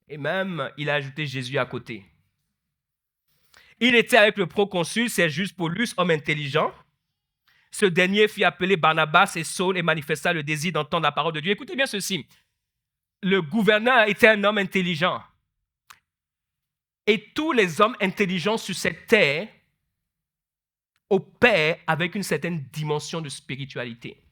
Et même, il a ajouté Jésus à côté. Il était avec le proconsul Sergius Paulus, homme intelligent. Ce dernier fit appeler Barnabas et Saul et manifesta le désir d'entendre la parole de Dieu. Écoutez bien ceci. Le gouverneur était un homme intelligent. Et tous les hommes intelligents sur cette terre opèrent avec une certaine dimension de spiritualité.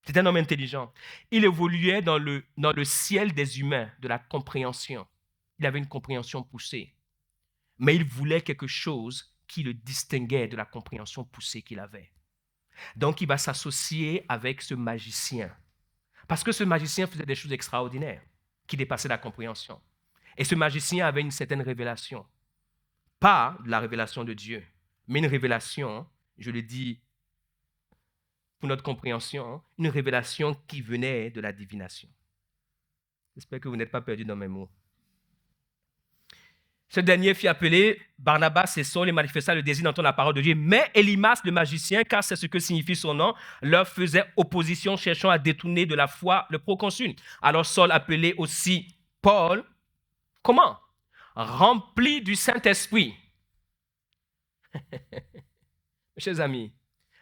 C'est un homme intelligent. Il évoluait dans le ciel des humains, de la compréhension. Il avait une compréhension poussée. Mais il voulait quelque chose qui le distinguait de la compréhension poussée qu'il avait. Donc, il va s'associer avec ce magicien. Parce que ce magicien faisait des choses extraordinaires qui dépassaient la compréhension. Et ce magicien avait une certaine révélation. Pas de la révélation de Dieu, mais une révélation, je le dis pour notre compréhension, une révélation qui venait de la divination. J'espère que vous n'êtes pas perdus dans mes mots. Ce dernier fit appeler Barnabas et Saul et manifesta le désir d'entendre la parole de Dieu. Mais Élymas, le magicien, car c'est ce que signifie son nom, leur faisait opposition, cherchant à détourner de la foi le proconsul. Alors Saul appelait aussi Paul. Comment? Rempli du Saint-Esprit. Mes chers amis,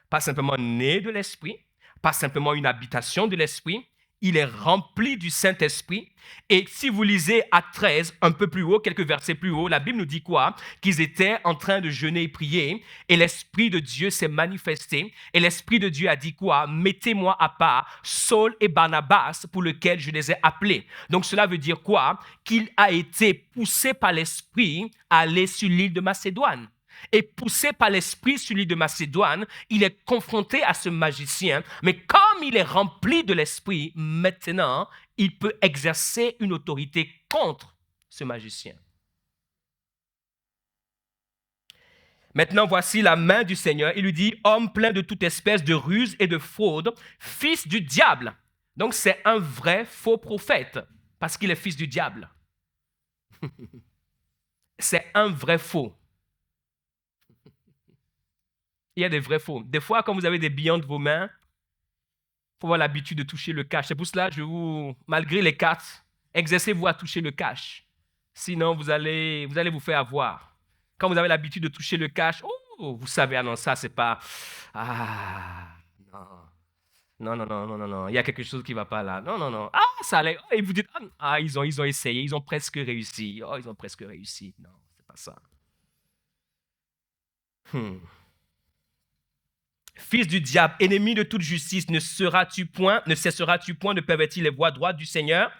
pas simplement né de l'Esprit, pas simplement une habitation de l'Esprit, il est rempli du Saint-Esprit. Et si vous lisez Actes 13, un peu plus haut, quelques versets plus haut, la Bible nous dit quoi? Qu'ils étaient en train de jeûner et prier, et l'Esprit de Dieu s'est manifesté, et l'Esprit de Dieu a dit quoi? Mettez-moi à part Saul et Barnabas pour lequel je les ai appelés. Donc cela veut dire quoi? Qu'il a été poussé par l'Esprit à aller sur l'île de Macédoine. Et poussé par l'Esprit sur l'île de Macédoine, il est confronté à ce magicien, mais comme il est rempli de l'Esprit, maintenant, il peut exercer une autorité contre ce magicien. Maintenant, voici la main du Seigneur. Il lui dit, homme plein de toute espèce de ruse et de fraude, fils du diable. Donc, c'est un vrai faux prophète, parce qu'il est fils du diable. C'est un vrai faux. Il y a des vrais faux. Des fois, quand vous avez des billets entre vos mains, il faut avoir l'habitude de toucher le cash. C'est pour cela que malgré les cartes, exercez-vous à toucher le cash. Sinon, vous allez vous faire avoir. Quand vous avez l'habitude de toucher le cash, oh, vous savez, ah non, ça, c'est pas... Ah, non. Il y a quelque chose qui ne va pas là. Non. Ah, ça allait... Et vous dites, ah, ils ont essayé, ils ont presque réussi. Oh, ils ont presque réussi. Non, c'est pas ça. Fils du diable, ennemi de toute justice, ne cesseras-tu point de pervertir les voies droites du Seigneur?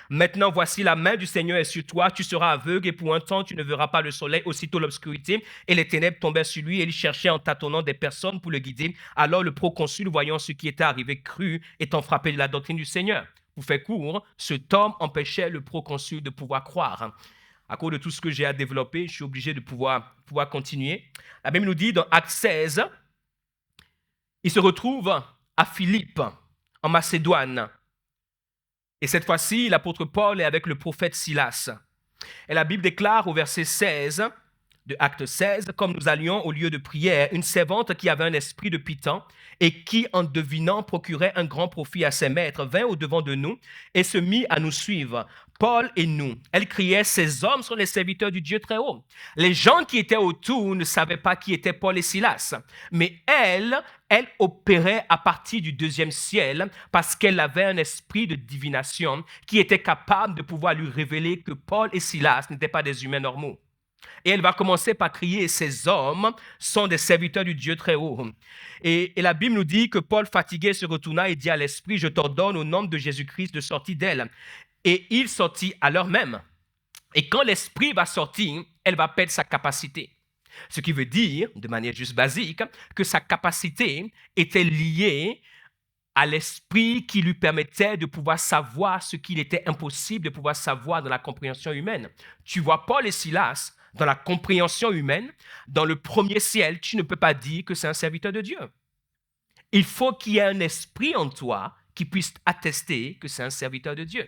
Maintenant, voici la main du Seigneur est sur toi, tu seras aveugle et pour un temps, tu ne verras pas le soleil. Aussitôt l'obscurité et les ténèbres tombèrent sur lui et il cherchait en tâtonnant des personnes pour le guider. Alors le proconsul, voyant ce qui était arrivé, crut, étant frappé de la doctrine du Seigneur. Pour faire court, cet homme empêchait le proconsul de pouvoir croire. À cause de tout ce que j'ai à développer, je suis obligé de pouvoir continuer. La Bible nous dit dans Actes 16, il se retrouve à Philippe, en Macédoine. Et cette fois-ci, l'apôtre Paul est avec le prophète Silas. Et la Bible déclare au verset 16 de Acte 16, « Comme nous allions au lieu de prière, une servante qui avait un esprit de Python et qui, en devinant, procurait un grand profit à ses maîtres, vint au-devant de nous et se mit à nous suivre. Paul et nous. Elle criait, « Ces hommes sont les serviteurs du Dieu très haut. » Les gens qui étaient autour ne savaient pas qui étaient Paul et Silas. Mais elle opérait à partir du deuxième ciel parce qu'elle avait un esprit de divination qui était capable de pouvoir lui révéler que Paul et Silas n'étaient pas des humains normaux. Et elle va commencer par crier, « Ces hommes sont des serviteurs du Dieu très haut. » Et la Bible nous dit que Paul, fatigué, se retourna et dit à l'esprit, « Je t'ordonne au nom de Jésus-Christ de sortir d'elle. » Et il sortit à l'heure même. Et quand l'esprit va sortir, elle va perdre sa capacité. Ce qui veut dire, de manière juste basique, que sa capacité était liée à l'esprit qui lui permettait de pouvoir savoir ce qu'il était impossible de pouvoir savoir dans la compréhension humaine. Tu vois Paul et Silas dans la compréhension humaine, dans le premier ciel, tu ne peux pas dire que c'est un serviteur de Dieu. Il faut qu'il y ait un esprit en toi qui puisse attester que c'est un serviteur de Dieu.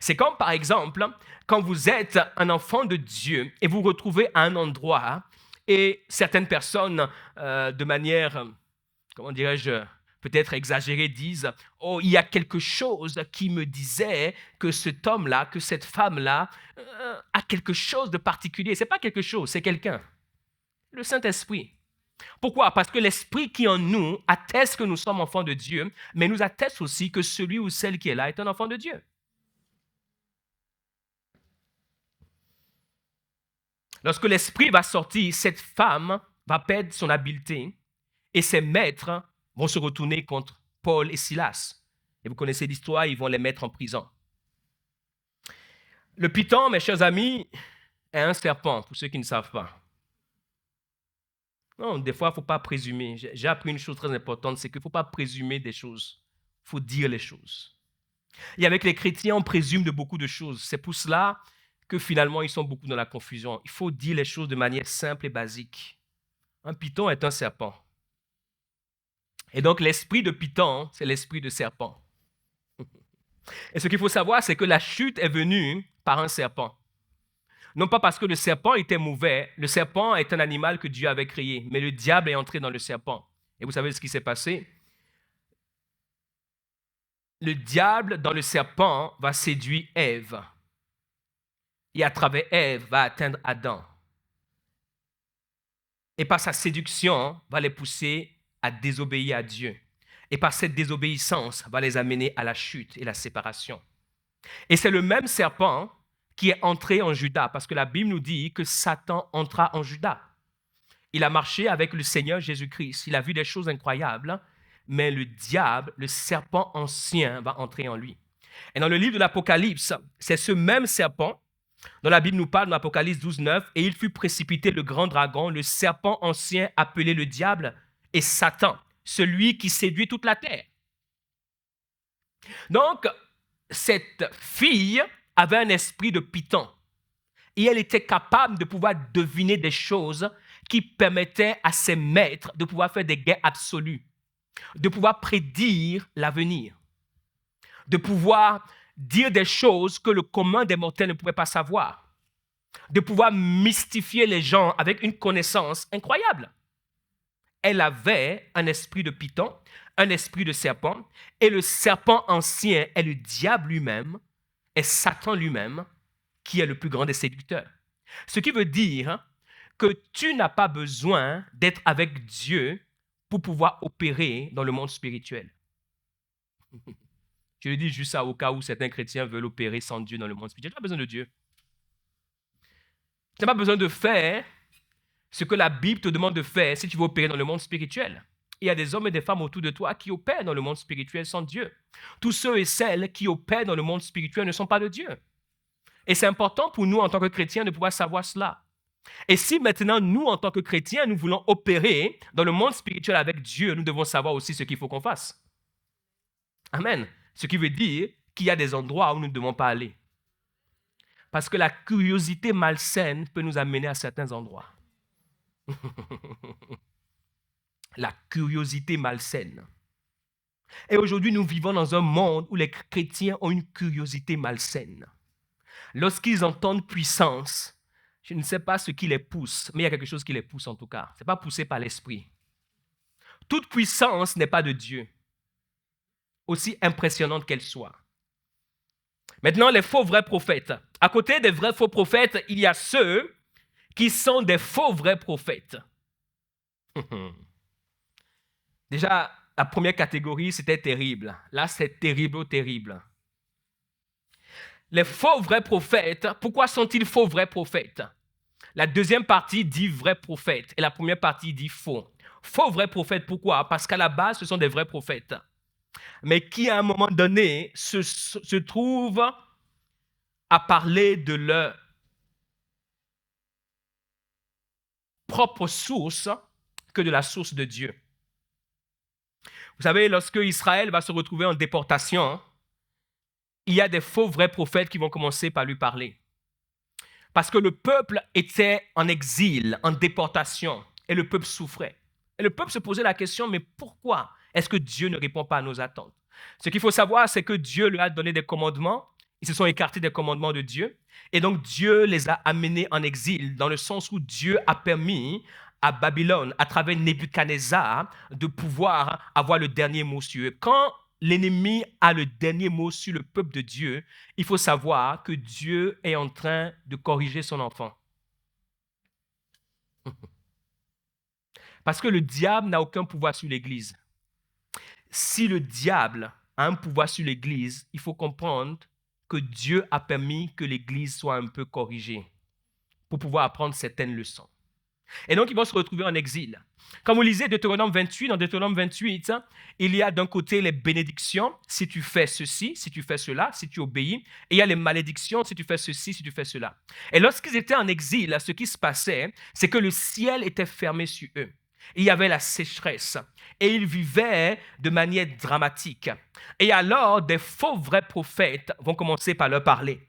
C'est comme, par exemple, quand vous êtes un enfant de Dieu et vous vous retrouvez à un endroit et certaines personnes, de manière, comment dirais-je, peut-être exagérée, disent « Oh, il y a quelque chose qui me disait que cet homme-là, que cette femme-là a quelque chose de particulier. » Ce n'est pas quelque chose, c'est quelqu'un. Le Saint-Esprit. Pourquoi? Parce que l'Esprit qui est en nous atteste que nous sommes enfants de Dieu, mais nous atteste aussi que celui ou celle qui est là est un enfant de Dieu. Lorsque l'esprit va sortir, cette femme va perdre son habileté et ses maîtres vont se retourner contre Paul et Silas. Et vous connaissez l'histoire, ils vont les mettre en prison. Le python, mes chers amis, est un serpent, pour ceux qui ne savent pas. Non, des fois, il ne faut pas présumer. J'ai appris une chose très importante, c'est qu'il ne faut pas présumer des choses. Il faut dire les choses. Et avec les chrétiens, on présume de beaucoup de choses. C'est pour cela que finalement, ils sont beaucoup dans la confusion. Il faut dire les choses de manière simple et basique. Un python est un serpent. Et donc, l'esprit de python, c'est l'esprit de serpent. Et ce qu'il faut savoir, c'est que la chute est venue par un serpent. Non pas parce que le serpent était mauvais, le serpent est un animal que Dieu avait créé, mais le diable est entré dans le serpent. Et vous savez ce qui s'est passé? Le diable, dans le serpent, va séduire Ève. Et à travers Ève, va atteindre Adam. Et par sa séduction, va les pousser à désobéir à Dieu. Et par cette désobéissance, va les amener à la chute et la séparation. Et c'est le même serpent qui est entré en Judas, parce que la Bible nous dit que Satan entra en Judas. Il a marché avec le Seigneur Jésus-Christ. Il a vu des choses incroyables, mais le diable, le serpent ancien, va entrer en lui. Et dans le livre de l'Apocalypse, c'est ce même serpent dont la Bible nous parle dans l'Apocalypse 12, 9, et il fut précipité le grand dragon, le serpent ancien appelé le diable et Satan, celui qui séduit toute la terre. Donc, cette fille avait un esprit de python et elle était capable de pouvoir deviner des choses qui permettaient à ses maîtres de pouvoir faire des guerres absolues, de pouvoir prédire l'avenir, de pouvoir dire des choses que le commun des mortels ne pouvait pas savoir, de pouvoir mystifier les gens avec une connaissance incroyable. Elle avait un esprit de python, un esprit de serpent, et le serpent ancien est le diable lui-même, est Satan lui-même, qui est le plus grand des séducteurs. Ce qui veut dire que tu n'as pas besoin d'être avec Dieu pour pouvoir opérer dans le monde spirituel. Je le dis juste ça au cas où certains chrétiens veulent opérer sans Dieu dans le monde spirituel. Tu n'as pas besoin de Dieu. Tu n'as pas besoin de faire ce que la Bible te demande de faire si tu veux opérer dans le monde spirituel. Il y a des hommes et des femmes autour de toi qui opèrent dans le monde spirituel sans Dieu. Tous ceux et celles qui opèrent dans le monde spirituel ne sont pas de Dieu. Et c'est important pour nous en tant que chrétiens de pouvoir savoir cela. Et si maintenant nous, en tant que chrétiens, nous voulons opérer dans le monde spirituel avec Dieu, nous devons savoir aussi ce qu'il faut qu'on fasse. Amen. Ce qui veut dire qu'il y a des endroits où nous ne devons pas aller. Parce que la curiosité malsaine peut nous amener à certains endroits. La curiosité malsaine. Et aujourd'hui, nous vivons dans un monde où les chrétiens ont une curiosité malsaine. Lorsqu'ils entendent puissance, je ne sais pas ce qui les pousse, mais il y a quelque chose qui les pousse en tout cas. Ce n'est pas poussé par l'esprit. Toute puissance n'est pas de Dieu, aussi impressionnante qu'elle soit. Maintenant, les faux vrais prophètes. À côté des vrais faux prophètes, il y a ceux qui sont des faux vrais prophètes. Déjà, la première catégorie, c'était terrible. Là, c'est terrible. Les faux vrais prophètes, pourquoi sont-ils faux vrais prophètes? La deuxième partie dit vrai prophète et la première partie dit faux. Faux vrais prophètes, pourquoi? Parce qu'à la base, ce sont des vrais prophètes, mais qui à un moment donné se trouvent à parler de leur propre source que de la source de Dieu. Vous savez, lorsque Israël va se retrouver en déportation, il y a des faux vrais prophètes qui vont commencer par lui parler. Parce que le peuple était en exil, en déportation, et le peuple souffrait. Et le peuple se posait la question, mais pourquoi est-ce que Dieu ne répond pas à nos attentes? Ce qu'il faut savoir, c'est que Dieu leur a donné des commandements, ils se sont écartés des commandements de Dieu, et donc Dieu les a amenés en exil, dans le sens où Dieu a permis à Babylone, à travers Nebuchadnezzar, de pouvoir avoir le dernier mot sur eux. Quand l'ennemi a le dernier mot sur le peuple de Dieu, il faut savoir que Dieu est en train de corriger son enfant. Parce que le diable n'a aucun pouvoir sur l'Église. Si le diable a un pouvoir sur l'Église, il faut comprendre que Dieu a permis que l'Église soit un peu corrigée pour pouvoir apprendre certaines leçons. Et donc, ils vont se retrouver en exil. Quand vous lisez Deutéronome 28, dans Deutéronome 28, il y a d'un côté les bénédictions, si tu fais ceci, si tu fais cela, si tu obéis. Et il y a les malédictions, si tu fais ceci, si tu fais cela. Et lorsqu'ils étaient en exil, ce qui se passait, c'est que le ciel était fermé sur eux. Il y avait la sécheresse. Et ils vivaient de manière dramatique. Et alors, des faux vrais prophètes vont commencer par leur parler.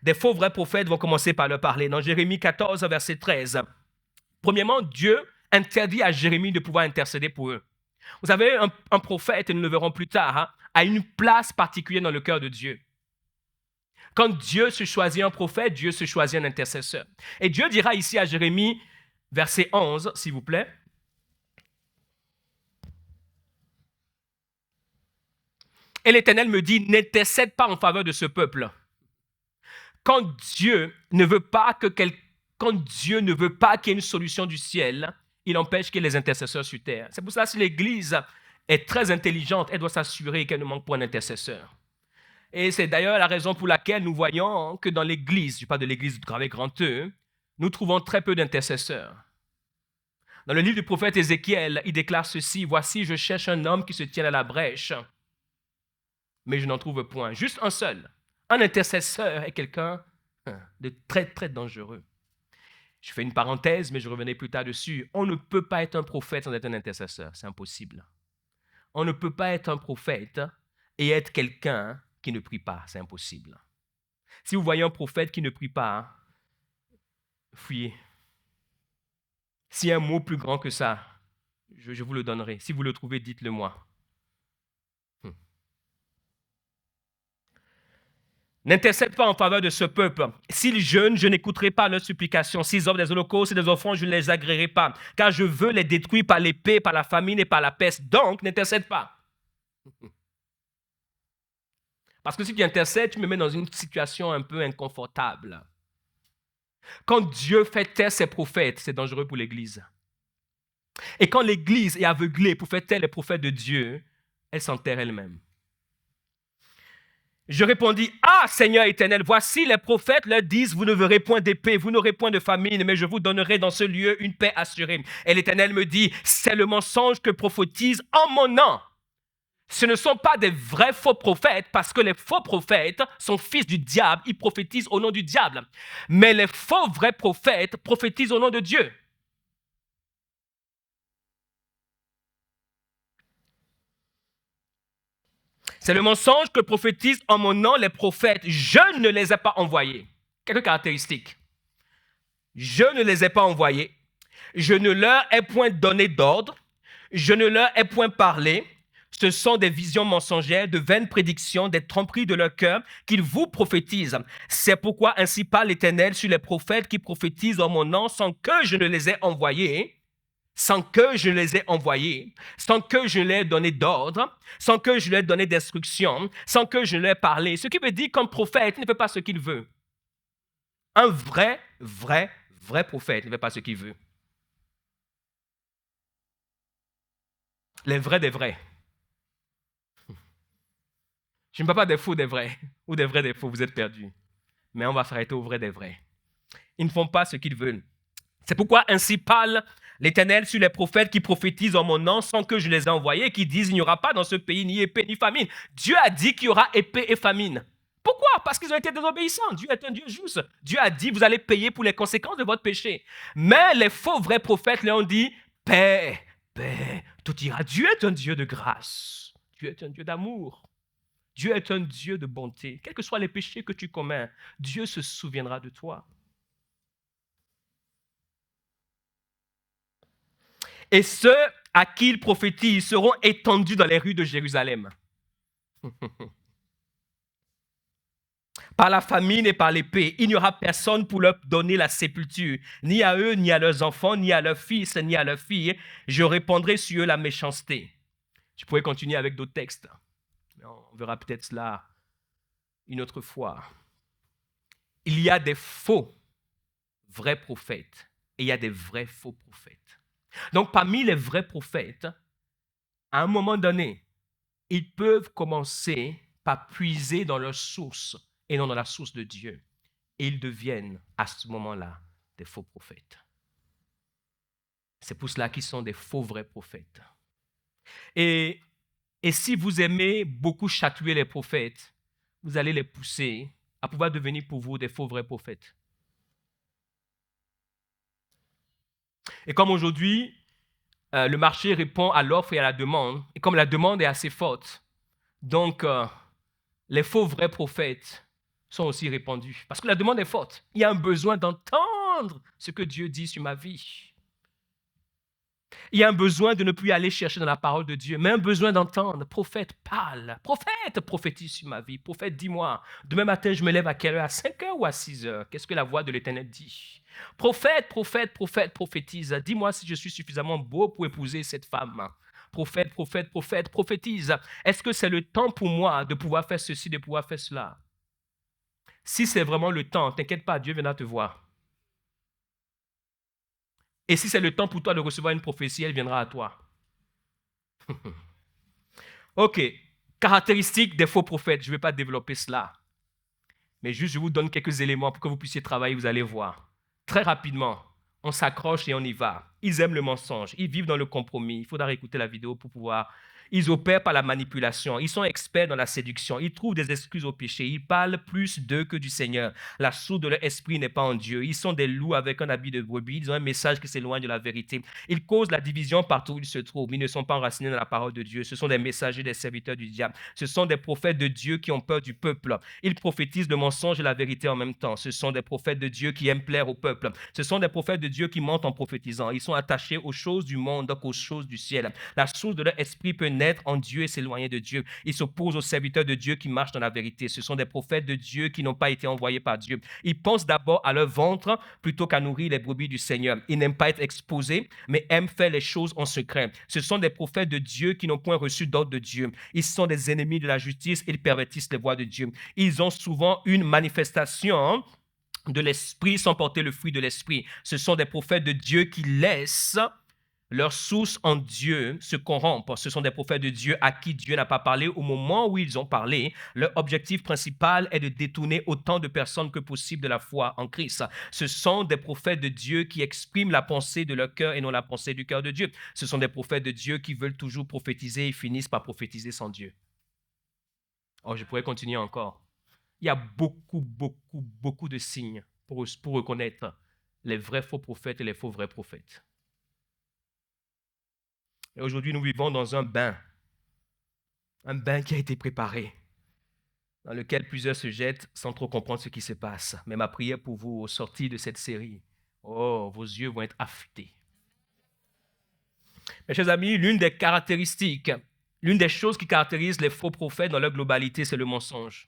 Des faux vrais prophètes vont commencer par leur parler. Dans Jérémie 14, verset 13, premièrement, Dieu interdit à Jérémie de pouvoir intercéder pour eux. Vous savez, un prophète, et nous le verrons plus tard, a une place particulière dans le cœur de Dieu. Quand Dieu se choisit un prophète, Dieu se choisit un intercesseur. Et Dieu dira ici à Jérémie, verset 11, s'il vous plaît. Et l'Éternel me dit, n'intercède pas en faveur de ce peuple. Quand Dieu ne veut pas qu'il y ait une solution du ciel, il empêche qu'il y ait les intercesseurs sur terre. C'est pour ça que si l'Église est très intelligente, elle doit s'assurer qu'elle ne manque pas un intercesseur. Et c'est d'ailleurs la raison pour laquelle nous voyons que dans l'Église, je parle de l'Église avec grand E, nous trouvons très peu d'intercesseurs. Dans le livre du prophète Ézéchiel, il déclare ceci: « Voici, je cherche un homme qui se tienne à la brèche, mais je n'en trouve point. » Juste un seul. Un intercesseur est quelqu'un de très, très dangereux. Je fais une parenthèse, mais je revenais plus tard dessus. On ne peut pas être un prophète sans être un intercesseur. C'est impossible. On ne peut pas être un prophète et être quelqu'un qui ne prie pas. C'est impossible. Si vous voyez un prophète qui ne prie pas, fuyez. S'il y a un mot plus grand que ça, je vous le donnerai. Si vous le trouvez, dites-le moi. N'intercède pas en faveur de ce peuple. S'ils jeûnent, je n'écouterai pas leurs supplications. S'ils offrent des holocaustes et des offrandes, je ne les agréerai pas. Car je veux les détruire par l'épée, par la famine et par la peste. Donc, n'intercède pas. Parce que si tu intercèdes, tu me mets dans une situation un peu inconfortable. Quand Dieu fait taire ses prophètes, c'est dangereux pour l'Église. Et quand l'Église est aveuglée pour faire taire les prophètes de Dieu, elle s'enterre elle-même. Je répondis: « Ah, Seigneur éternel, voici les prophètes leur disent, vous ne verrez point d'épée, vous n'aurez point de famine, mais je vous donnerai dans ce lieu une paix assurée. » Et l'Éternel me dit: « C'est le mensonge que prophétisent en mon nom. » Ce ne sont pas des vrais faux prophètes, parce que les faux prophètes sont fils du diable, ils prophétisent au nom du diable. Mais les faux vrais prophètes prophétisent au nom de Dieu. C'est le mensonge que prophétisent en mon nom les prophètes. Je ne les ai pas envoyés. Quelques caractéristiques. Je ne les ai pas envoyés. Je ne leur ai point donné d'ordre. Je ne leur ai point parlé. Ce sont des visions mensongères, de vaines prédictions, des tromperies de leur cœur qu'ils vous prophétisent. C'est pourquoi ainsi parle l'Éternel sur les prophètes qui prophétisent en mon nom sans que je ne les ai envoyés. Sans que je les ai envoyés, sans que je leur ai donné d'ordre, sans que je leur ai donné d'instructions, sans que je leur ai parlé. Ce qui veut dire qu'un prophète ne fait pas ce qu'il veut. Un vrai prophète ne fait pas ce qu'il veut. Les vrais des vrais. Je ne parle pas des faux des vrais, ou des vrais des faux, vous êtes perdus. Mais on va s'arrêter aux vrais des vrais. Ils ne font pas ce qu'ils veulent. C'est pourquoi ainsi parle l'Éternel sur les prophètes qui prophétisent en mon nom sans que je les ai envoyés, qui disent: il n'y aura pas dans ce pays ni épée ni famine. Dieu a dit qu'il y aura épée et famine. Pourquoi? Parce qu'ils ont été désobéissants. Dieu est un Dieu juste. Dieu a dit: vous allez payer pour les conséquences de votre péché. Mais les faux vrais prophètes leur ont dit: paix, paix, tout ira. Dieu est un Dieu de grâce. Dieu est un Dieu d'amour. Dieu est un Dieu de bonté. Quels que soient les péchés que tu commets, Dieu se souviendra de toi. Et ceux à qui il prophétise seront étendus dans les rues de Jérusalem. Par la famine et par l'épée, il n'y aura personne pour leur donner la sépulture, ni à eux, ni à leurs enfants, ni à leurs fils, ni à leurs filles. Je répandrai sur eux la méchanceté. Je pourrais continuer avec d'autres textes. On verra peut-être cela une autre fois. Il y a des faux vrais prophètes et il y a des vrais faux prophètes. Donc, parmi les vrais prophètes, à un moment donné, ils peuvent commencer par puiser dans leur source et non dans la source de Dieu. Et ils deviennent, à ce moment-là, des faux prophètes. C'est pour cela qu'ils sont des faux vrais prophètes. Et si vous aimez beaucoup chatouiller les prophètes, vous allez les pousser à pouvoir devenir pour vous des faux vrais prophètes. Et comme aujourd'hui, le marché répond à l'offre et à la demande, et comme la demande est assez forte, donc les faux vrais prophètes sont aussi répandus. Parce que la demande est forte. Il y a un besoin d'entendre ce que Dieu dit sur ma vie. Il y a un besoin de ne plus aller chercher dans la parole de Dieu, mais un besoin d'entendre. Prophète, parle. Prophète, prophétise sur ma vie. Prophète, dis-moi, demain matin, je me lève à quelle heure? À 5 heures ou à 6 heures? Qu'est-ce que la voix de l'Éternel dit? Prophète, prophète, prophète, prophétise. Dis-moi si je suis suffisamment beau pour épouser cette femme. Prophète, prophète, prophète, prophétise. Est-ce que c'est le temps pour moi de pouvoir faire ceci, de pouvoir faire cela? Si c'est vraiment le temps, t'inquiète pas, Dieu viendra te voir. Et si c'est le temps pour toi de recevoir une prophétie, elle viendra à toi. Ok, caractéristiques des faux prophètes. Je ne vais pas développer cela. Mais juste, je vous donne quelques éléments pour que vous puissiez travailler, vous allez voir. Très rapidement, on s'accroche et on y va. Ils aiment le mensonge, ils vivent dans le compromis. Il faudra écouter la vidéo pour pouvoir... Ils opèrent par la manipulation, ils sont experts dans la séduction, ils trouvent des excuses au péché, ils parlent plus d'eux que du Seigneur. La source de leur esprit n'est pas en Dieu. Ils sont des loups avec un habit de brebis, ils ont un message qui s'éloigne de la vérité. Ils causent la division partout où ils se trouvent. Ils ne sont pas enracinés dans la parole de Dieu. Ce sont des messagers, des serviteurs du diable. Ce sont des prophètes de Dieu qui ont peur du peuple. Ils prophétisent le mensonge et la vérité en même temps. Ce sont des prophètes de Dieu qui aiment plaire au peuple. Ce sont des prophètes de Dieu qui mentent en prophétisant. Ils sont attachés aux choses du monde, donc aux choses du ciel. La source de leur esprit peut naître en Dieu et s'éloigner de Dieu. Ils s'opposent aux serviteurs de Dieu qui marchent dans la vérité. Ce sont des prophètes de Dieu qui n'ont pas été envoyés par Dieu. Ils pensent d'abord à leur ventre plutôt qu'à nourrir les brebis du Seigneur. Ils n'aiment pas être exposés, mais aiment faire les choses en secret. Ce sont des prophètes de Dieu qui n'ont point reçu d'ordre de Dieu. Ils sont des ennemis de la justice, ils pervertissent les voies de Dieu. Ils ont souvent une manifestation de l'esprit sans porter le fruit de l'esprit. Ce sont des prophètes de Dieu qui laissent leur source en Dieu se corrompre. Ce sont des prophètes de Dieu à qui Dieu n'a pas parlé au moment où ils ont parlé. Leur objectif principal est de détourner autant de personnes que possible de la foi en Christ. Ce sont des prophètes de Dieu qui expriment la pensée de leur cœur et non la pensée du cœur de Dieu. Ce sont des prophètes de Dieu qui veulent toujours prophétiser et finissent par prophétiser sans Dieu. Oh, je pourrais continuer encore. Il y a beaucoup de signes pour reconnaître les vrais faux prophètes et les faux vrais prophètes. Et aujourd'hui, nous vivons dans un bain qui a été préparé, dans lequel plusieurs se jettent sans trop comprendre ce qui se passe. Mais ma prière pour vous, au sortir de cette série, oh, vos yeux vont être affûtés. Mes chers amis, l'une des caractéristiques, l'une des choses qui caractérisent les faux prophètes dans leur globalité, c'est le mensonge.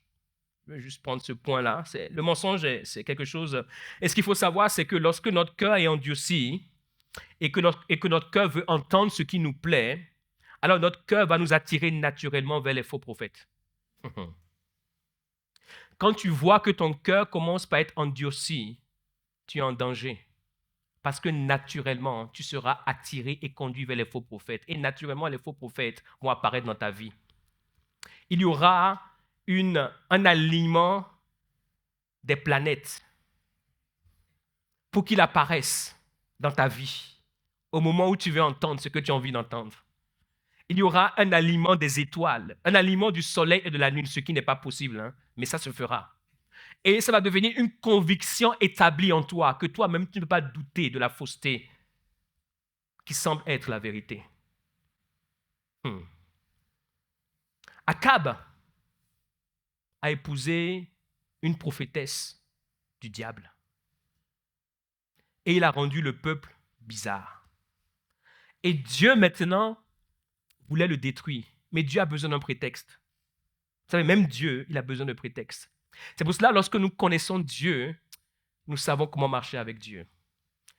Je vais juste prendre ce point-là. Le mensonge, c'est quelque chose... Et ce qu'il faut savoir, c'est que lorsque notre cœur est endurci et que notre cœur veut entendre ce qui nous plaît, alors notre cœur va nous attirer naturellement vers les faux prophètes. Quand tu vois que ton cœur commence par être endurci, tu es en danger. Parce que naturellement, tu seras attiré et conduit vers les faux prophètes. Et naturellement, les faux prophètes vont apparaître dans ta vie. Il y aura un alignement des planètes pour qu'il apparaisse dans ta vie au moment où tu veux entendre ce que tu as envie d'entendre. Il y aura un alignement des étoiles, un alignement du soleil et de la lune, ce qui n'est pas possible, hein, mais ça se fera. Et ça va devenir une conviction établie en toi, que toi-même, tu ne peux pas douter de la fausseté qui semble être la vérité. Akab a épousé une prophétesse du diable. Et il a rendu le peuple bizarre. Et Dieu, maintenant, voulait le détruire. Mais Dieu a besoin d'un prétexte. Vous savez, même Dieu, il a besoin de prétexte. C'est pour cela, lorsque nous connaissons Dieu, nous savons comment marcher avec Dieu.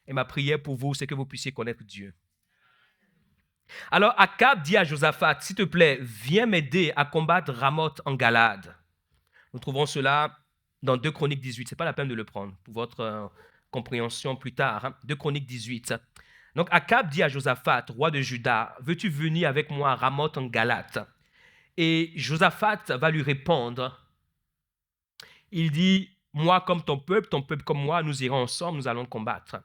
Et ma prière pour vous, c'est que vous puissiez connaître Dieu. Alors Akab dit à Josaphat, s'il te plaît, viens m'aider à combattre Ramoth en Galade. Nous trouvons cela dans 2 Chroniques 18. Ce n'est pas la peine de le prendre pour votre compréhension plus tard. Hein? 2 Chroniques 18. Donc Akab dit à Josaphat, roi de Juda, veux-tu venir avec moi à Ramoth en Galate? Et Josaphat va lui répondre, il dit, moi comme ton peuple comme moi, nous irons ensemble, nous allons combattre.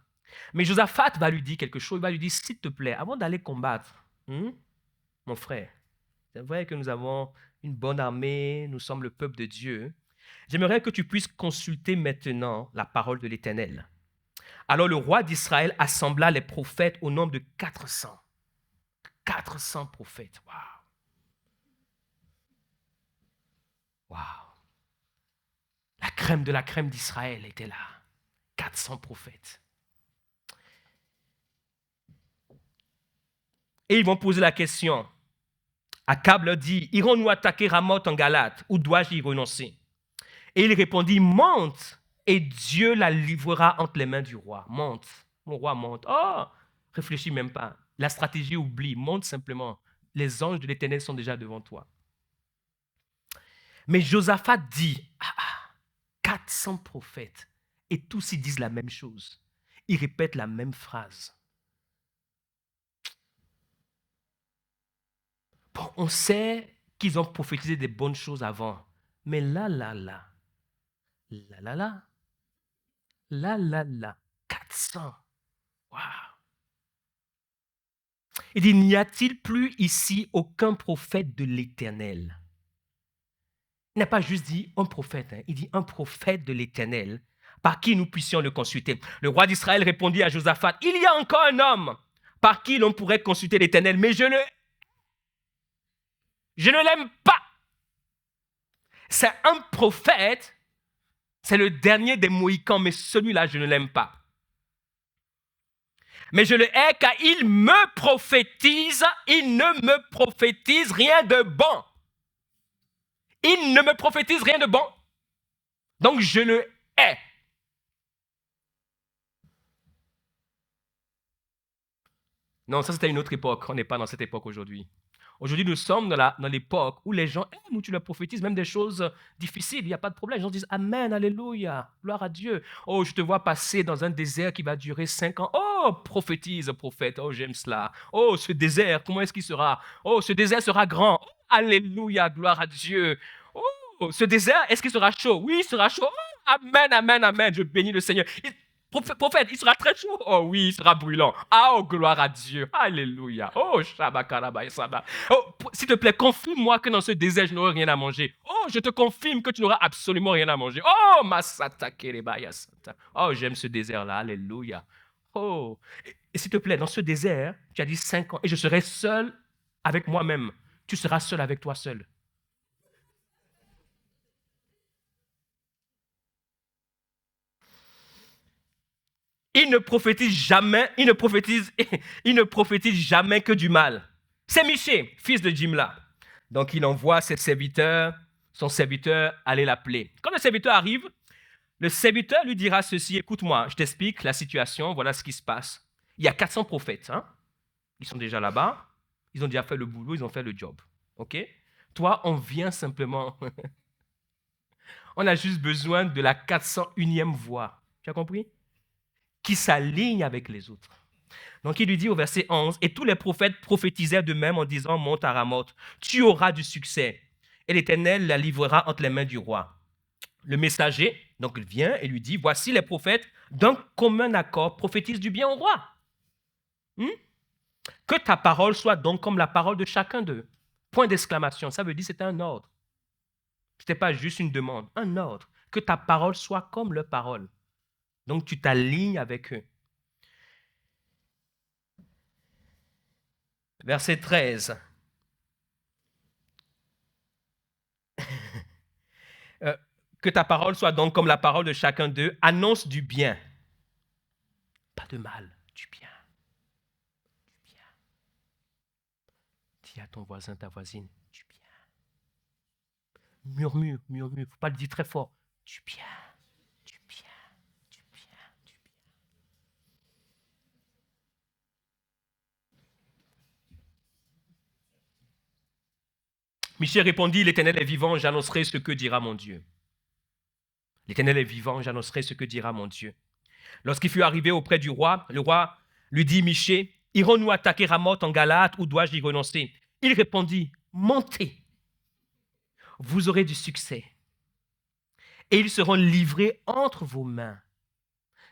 Mais Josaphat va lui dire quelque chose, il va lui dire, s'il te plaît, avant d'aller combattre, mon frère, c'est vrai que nous avons une bonne armée, nous sommes le peuple de Dieu. J'aimerais que tu puisses consulter maintenant la parole de l'Éternel. Alors le roi d'Israël assembla les prophètes au nombre de 400. 400 prophètes, waouh! Waouh! La crème de la crème d'Israël était là. 400 prophètes. Et ils vont poser la question. Akab leur dit, irons-nous attaquer Ramoth en Galate ou dois-je y renoncer? Et il répondit, monte et Dieu la livrera entre les mains du roi. Monte, mon roi monte. Oh, réfléchis même pas. La stratégie oublie, monte simplement. Les anges de l'Éternel sont déjà devant toi. Mais Josaphat dit, 400 prophètes et tous ils disent la même chose. Ils répètent la même phrase. Bon, on sait qu'ils ont prophétisé des bonnes choses avant. Mais là, 400. Waouh. Il dit, n'y a-t-il plus ici aucun prophète de l'Éternel? Il n'a pas juste dit un prophète, il dit un prophète de l'Éternel, par qui nous puissions le consulter. Le roi d'Israël répondit à Josaphat, il y a encore un homme par qui l'on pourrait consulter l'Éternel, mais je ne l'aime pas. C'est un prophète, c'est le dernier des Mohicans, mais celui-là, je ne l'aime pas. Mais je le hais car il ne me prophétise rien de bon. Il ne me prophétise rien de bon. Donc je le hais. Non, ça c'était une autre époque. On n'est pas dans cette époque aujourd'hui. Aujourd'hui, nous sommes dans l'époque où les gens aiment, où tu leur prophétises même des choses difficiles. Il n'y a pas de problème. Les gens disent Amen, Alléluia, gloire à Dieu. Oh, je te vois passer dans un désert qui va durer 5 ans. Oh, prophétise, prophète. Oh, j'aime cela. Oh, ce désert, comment est-ce qu'il sera? Oh, ce désert sera grand. Oh, Alléluia, gloire à Dieu. Oh, ce désert, est-ce qu'il sera chaud? Oui, il sera chaud. Oh, amen, amen, amen. Je bénis le Seigneur. Prophète, il sera très chaud. Oh oui, il sera brûlant. Ah, oh, gloire à Dieu. Alléluia. Oh, Shabbakaraba et Sabba. Oh, s'il te plaît, confirme-moi que dans ce désert, je n'aurai rien à manger. Oh, je te confirme que tu n'auras absolument rien à manger. Oh, Masata Kerebaya Sata. Oh, j'aime ce désert-là. Alléluia. Oh, et s'il te plaît, dans ce désert, tu as dit 5 ans et je serai seul avec moi-même. Tu seras seul avec toi seul. Il ne prophétise jamais que du mal. C'est Michée, fils de Jimla. Donc il envoie son serviteur aller l'appeler. Quand le serviteur arrive, le serviteur lui dira ceci, écoute-moi, je t'explique la situation, voilà ce qui se passe. Il y a 400 prophètes, ils sont déjà là-bas, ils ont déjà fait le boulot, ils ont fait le job. Ok? Toi, on vient simplement, on a juste besoin de la 401e voix. Tu as compris? Qui s'aligne avec les autres. Donc il lui dit au verset 11, « Et tous les prophètes prophétisèrent de même en disant, monte à Ramoth, tu auras du succès, et l'Éternel la livrera entre les mains du roi. » Le messager, donc il vient et lui dit, « Voici les prophètes d'un commun accord prophétisent du bien au roi. Que ta parole soit donc comme la parole de chacun d'eux. » Point d'exclamation, ça veut dire c'est un ordre. Ce n'était pas juste une demande, un ordre. Que ta parole soit comme leur parole. Donc, tu t'alignes avec eux. Verset 13. Que ta parole soit donc comme la parole de chacun d'eux. Annonce du bien. Pas de mal, du bien. Du bien. Dis à ton voisin, ta voisine, du bien. Murmure, murmure. Il ne faut pas le dire très fort. Du bien. Michée répondit, l'Éternel est vivant, j'annoncerai ce que dira mon Dieu. L'Éternel est vivant, j'annoncerai ce que dira mon Dieu. Lorsqu'il fut arrivé auprès du roi, le roi lui dit, Michée, irons-nous attaquer Ramoth en Galate ou dois-je y renoncer? Il répondit, montez, vous aurez du succès et ils seront livrés entre vos mains.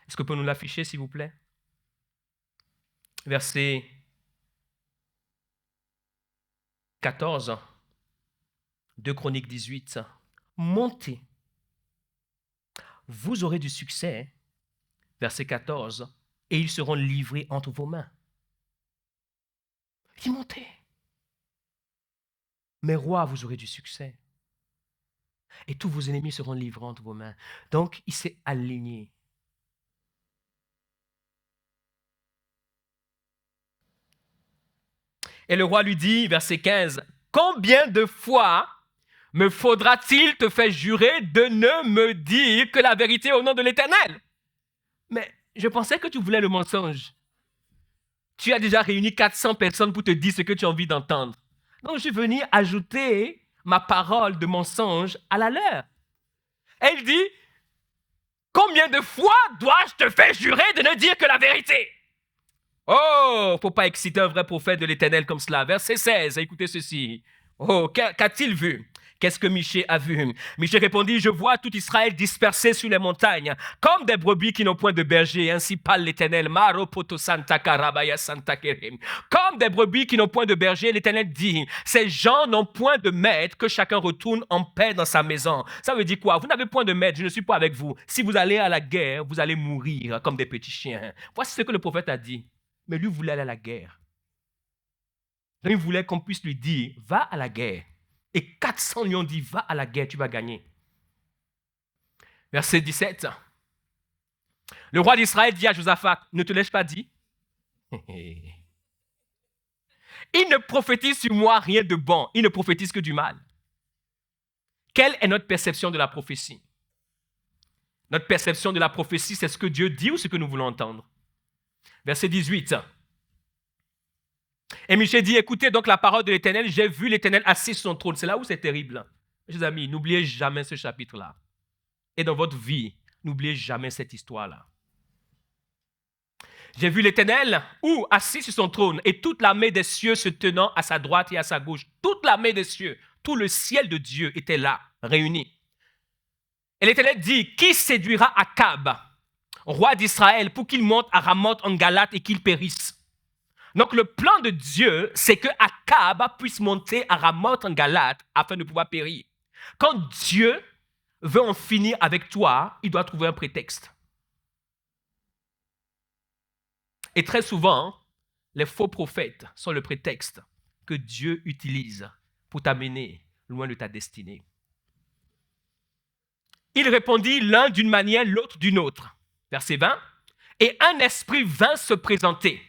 Est-ce que vous pouvez nous l'afficher, s'il vous plaît? Verset 14. 2 Chroniques 18, montez, vous aurez du succès, verset 14, et ils seront livrés entre vos mains. Il dit montez. Mais roi, vous aurez du succès. Et tous vos ennemis seront livrés entre vos mains. Donc, il s'est aligné. Et le roi lui dit, verset 15, combien de fois me faudra-t-il te faire jurer de ne me dire que la vérité au nom de l'Éternel? Mais je pensais que tu voulais le mensonge. Tu as déjà réuni 400 personnes pour te dire ce que tu as envie d'entendre. Donc, je suis venu ajouter ma parole de mensonge à la leur. Et il dit, combien de fois dois-je te faire jurer de ne dire que la vérité? Oh, faut pas exciter un vrai prophète de l'Éternel comme cela. Verset 16, écoutez ceci. Oh, qu'a-t-il vu? Qu'est-ce que Michée a vu? Michée répondit, je vois tout Israël dispersé sur les montagnes, comme des brebis qui n'ont point de berger. Ainsi parle l'Éternel. Comme des brebis qui n'ont point de berger, l'Éternel dit, ces gens n'ont point de maître, que chacun retourne en paix dans sa maison. Ça veut dire quoi? Vous n'avez point de maître, je ne suis pas avec vous. Si vous allez à la guerre, vous allez mourir comme des petits chiens. Voici ce que le prophète a dit. Mais lui voulait aller à la guerre. Donc, il voulait qu'on puisse lui dire, va à la guerre. Et 400 lui ont dit, va à la guerre, tu vas gagner. Verset 17. Le roi d'Israël dit à Josaphat, ne te l'ai-je pas dit? Il ne prophétise sur moi rien de bon, il ne prophétise que du mal. Quelle est notre perception de la prophétie? Notre perception de la prophétie, c'est ce que Dieu dit ou ce que nous voulons entendre? Verset 18. Et Michée dit, écoutez donc la parole de l'Éternel, j'ai vu l'Éternel assis sur son trône. C'est là où c'est terrible. Mes amis, n'oubliez jamais ce chapitre-là. Et dans votre vie, n'oubliez jamais cette histoire-là. J'ai vu l'Éternel où assis sur son trône et toute l'armée des cieux se tenant à sa droite et à sa gauche. Toute l'armée des cieux, tout le ciel de Dieu était là, réuni. Et l'Éternel dit, qui séduira Akab, roi d'Israël, pour qu'il monte à Ramoth en Galate et qu'il périsse? Donc le plan de Dieu, c'est que Akab puisse monter à Ramoth en Galate afin de pouvoir périr. Quand Dieu veut en finir avec toi, il doit trouver un prétexte. Et très souvent, les faux prophètes sont le prétexte que Dieu utilise pour t'amener loin de ta destinée. Il répondit l'un d'une manière, l'autre d'une autre. Verset 20. Et un esprit vint se présenter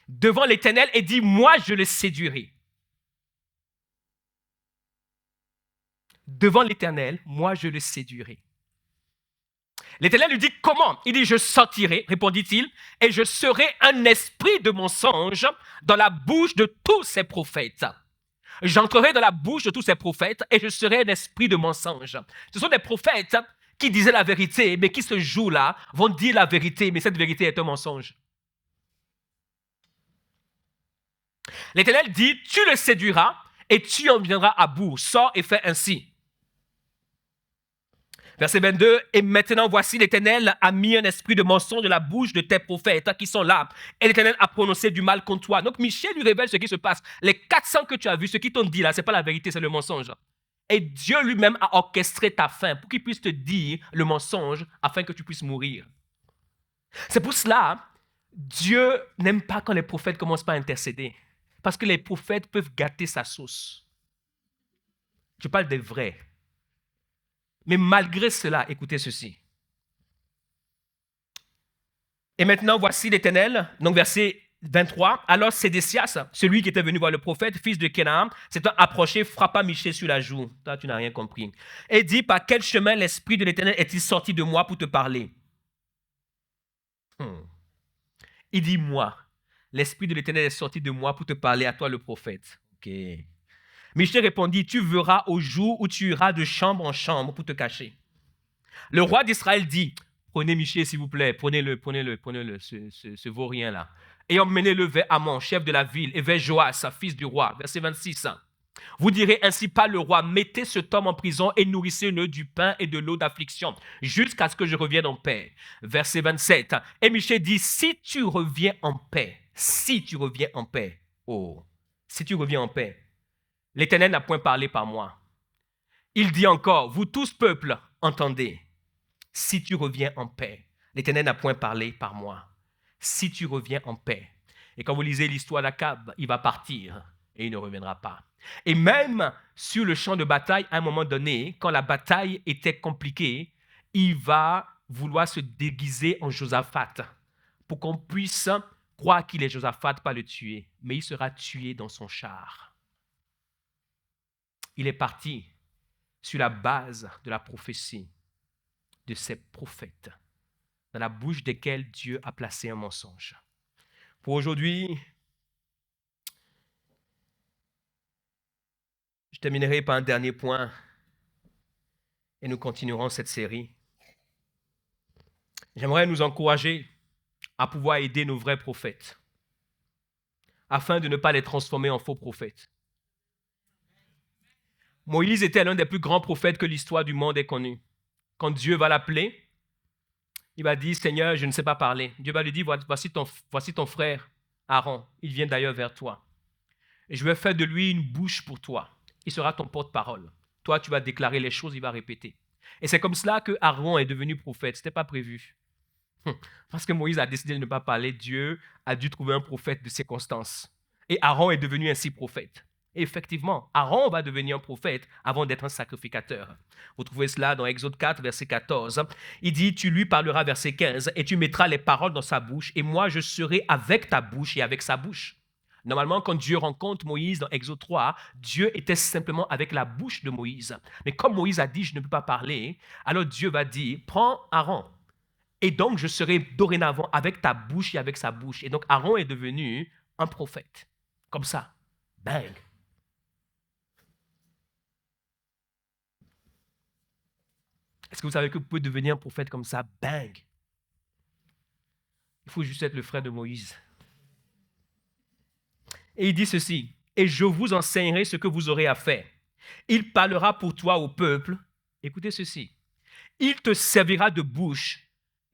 devant l'Éternel et dit, moi je le séduirai. Devant l'Éternel, moi je le séduirai. L'Éternel lui dit, comment? Il dit, je sortirai, répondit-il, et je serai un esprit de mensonge dans la bouche de tous ces prophètes. J'entrerai dans la bouche de tous ces prophètes et je serai un esprit de mensonge. Ce sont des prophètes qui disaient la vérité, mais qui ce jour-là vont dire la vérité, mais cette vérité est un mensonge. L'Éternel dit, tu le séduiras et tu en viendras à bout. Sors et fais ainsi. Verset 22, et maintenant voici l'Éternel a mis un esprit de mensonge de la bouche de tes prophètes qui sont là. Et l'Éternel a prononcé du mal contre toi. Donc Michée lui révèle ce qui se passe. Les 400 que tu as vus, ce qu'ils t'ont dit là, ce n'est pas la vérité, c'est le mensonge. Et Dieu lui-même a orchestré ta fin pour qu'il puisse te dire le mensonge afin que tu puisses mourir. C'est pour cela, Dieu n'aime pas quand les prophètes commencent par intercéder. Parce que les prophètes peuvent gâter sa sauce. Je parle des vrais. Mais malgré cela, écoutez ceci. Et maintenant, voici l'Éternel, donc verset 23. Alors Sédécias, celui qui était venu voir le prophète, fils de Kénaam, s'étant approché, frappa Michée sur la joue. Toi, tu n'as rien compris. Et dit, par quel chemin l'Esprit de l'Éternel est-il sorti de moi pour te parler? Il dit, moi, l'Esprit de l'Éternel est sorti de moi pour te parler à toi, le prophète. Ok. Michée répondit, tu verras au jour où tu iras de chambre en chambre pour te cacher. Le roi d'Israël dit, prenez Michée s'il vous plaît, prenez-le, ce vaurien-là. Et emmenez-le vers Amon, chef de la ville, et vers Joas, fils du roi. Verset 26. Vous direz ainsi pas le roi, mettez cet homme en prison et nourrissez-le du pain et de l'eau d'affliction, jusqu'à ce que je revienne en paix. Verset 27. Et Michée dit, si tu reviens en paix, si tu reviens en paix, l'Éternel n'a point parlé par moi. Il dit encore, vous tous peuples, entendez. Si tu reviens en paix, l'Éternel n'a point parlé par moi. Si tu reviens en paix. Et quand vous lisez l'histoire d'Akab, il va partir et il ne reviendra pas. Et même sur le champ de bataille, à un moment donné, quand la bataille était compliquée, il va vouloir se déguiser en Josaphat pour qu'on puisse croire qu'il est Josaphat, pas le tuer. Mais il sera tué dans son char. Il est parti sur la base de la prophétie de ces prophètes, dans la bouche desquels Dieu a placé un mensonge. Pour aujourd'hui, je terminerai par un dernier point et nous continuerons cette série. J'aimerais nous encourager à pouvoir aider nos vrais prophètes, afin de ne pas les transformer en faux prophètes. Moïse était l'un des plus grands prophètes que l'histoire du monde ait connu. Quand Dieu va l'appeler, il va dire, Seigneur, je ne sais pas parler. Dieu va lui dire, voici ton frère Aaron, il vient d'ailleurs vers toi. Et je vais faire de lui une bouche pour toi. Il sera ton porte-parole. Toi, tu vas déclarer les choses, il va répéter. Et c'est comme cela que Aaron est devenu prophète. Ce n'était pas prévu. Parce que Moïse a décidé de ne pas parler, Dieu a dû trouver un prophète de circonstance. Et Aaron est devenu ainsi prophète. Et effectivement, Aaron va devenir un prophète avant d'être un sacrificateur. Vous trouvez cela dans Exode 4, verset 14. Il dit, tu lui parleras, verset 15, et tu mettras les paroles dans sa bouche, et moi je serai avec ta bouche et avec sa bouche. Normalement, quand Dieu rencontre Moïse dans Exode 3, Dieu était simplement avec la bouche de Moïse. Mais comme Moïse a dit, je ne peux pas parler, alors Dieu va dire, prends Aaron. Et donc, je serai dorénavant avec ta bouche et avec sa bouche. Et donc, Aaron est devenu un prophète. Comme ça. Bang. Est-ce que vous savez que vous pouvez devenir un prophète comme ça? Bang. Il faut juste être le frère de Moïse. Et il dit ceci, et je vous enseignerai ce que vous aurez à faire. Il parlera pour toi au peuple. Écoutez ceci. Il te servira de bouche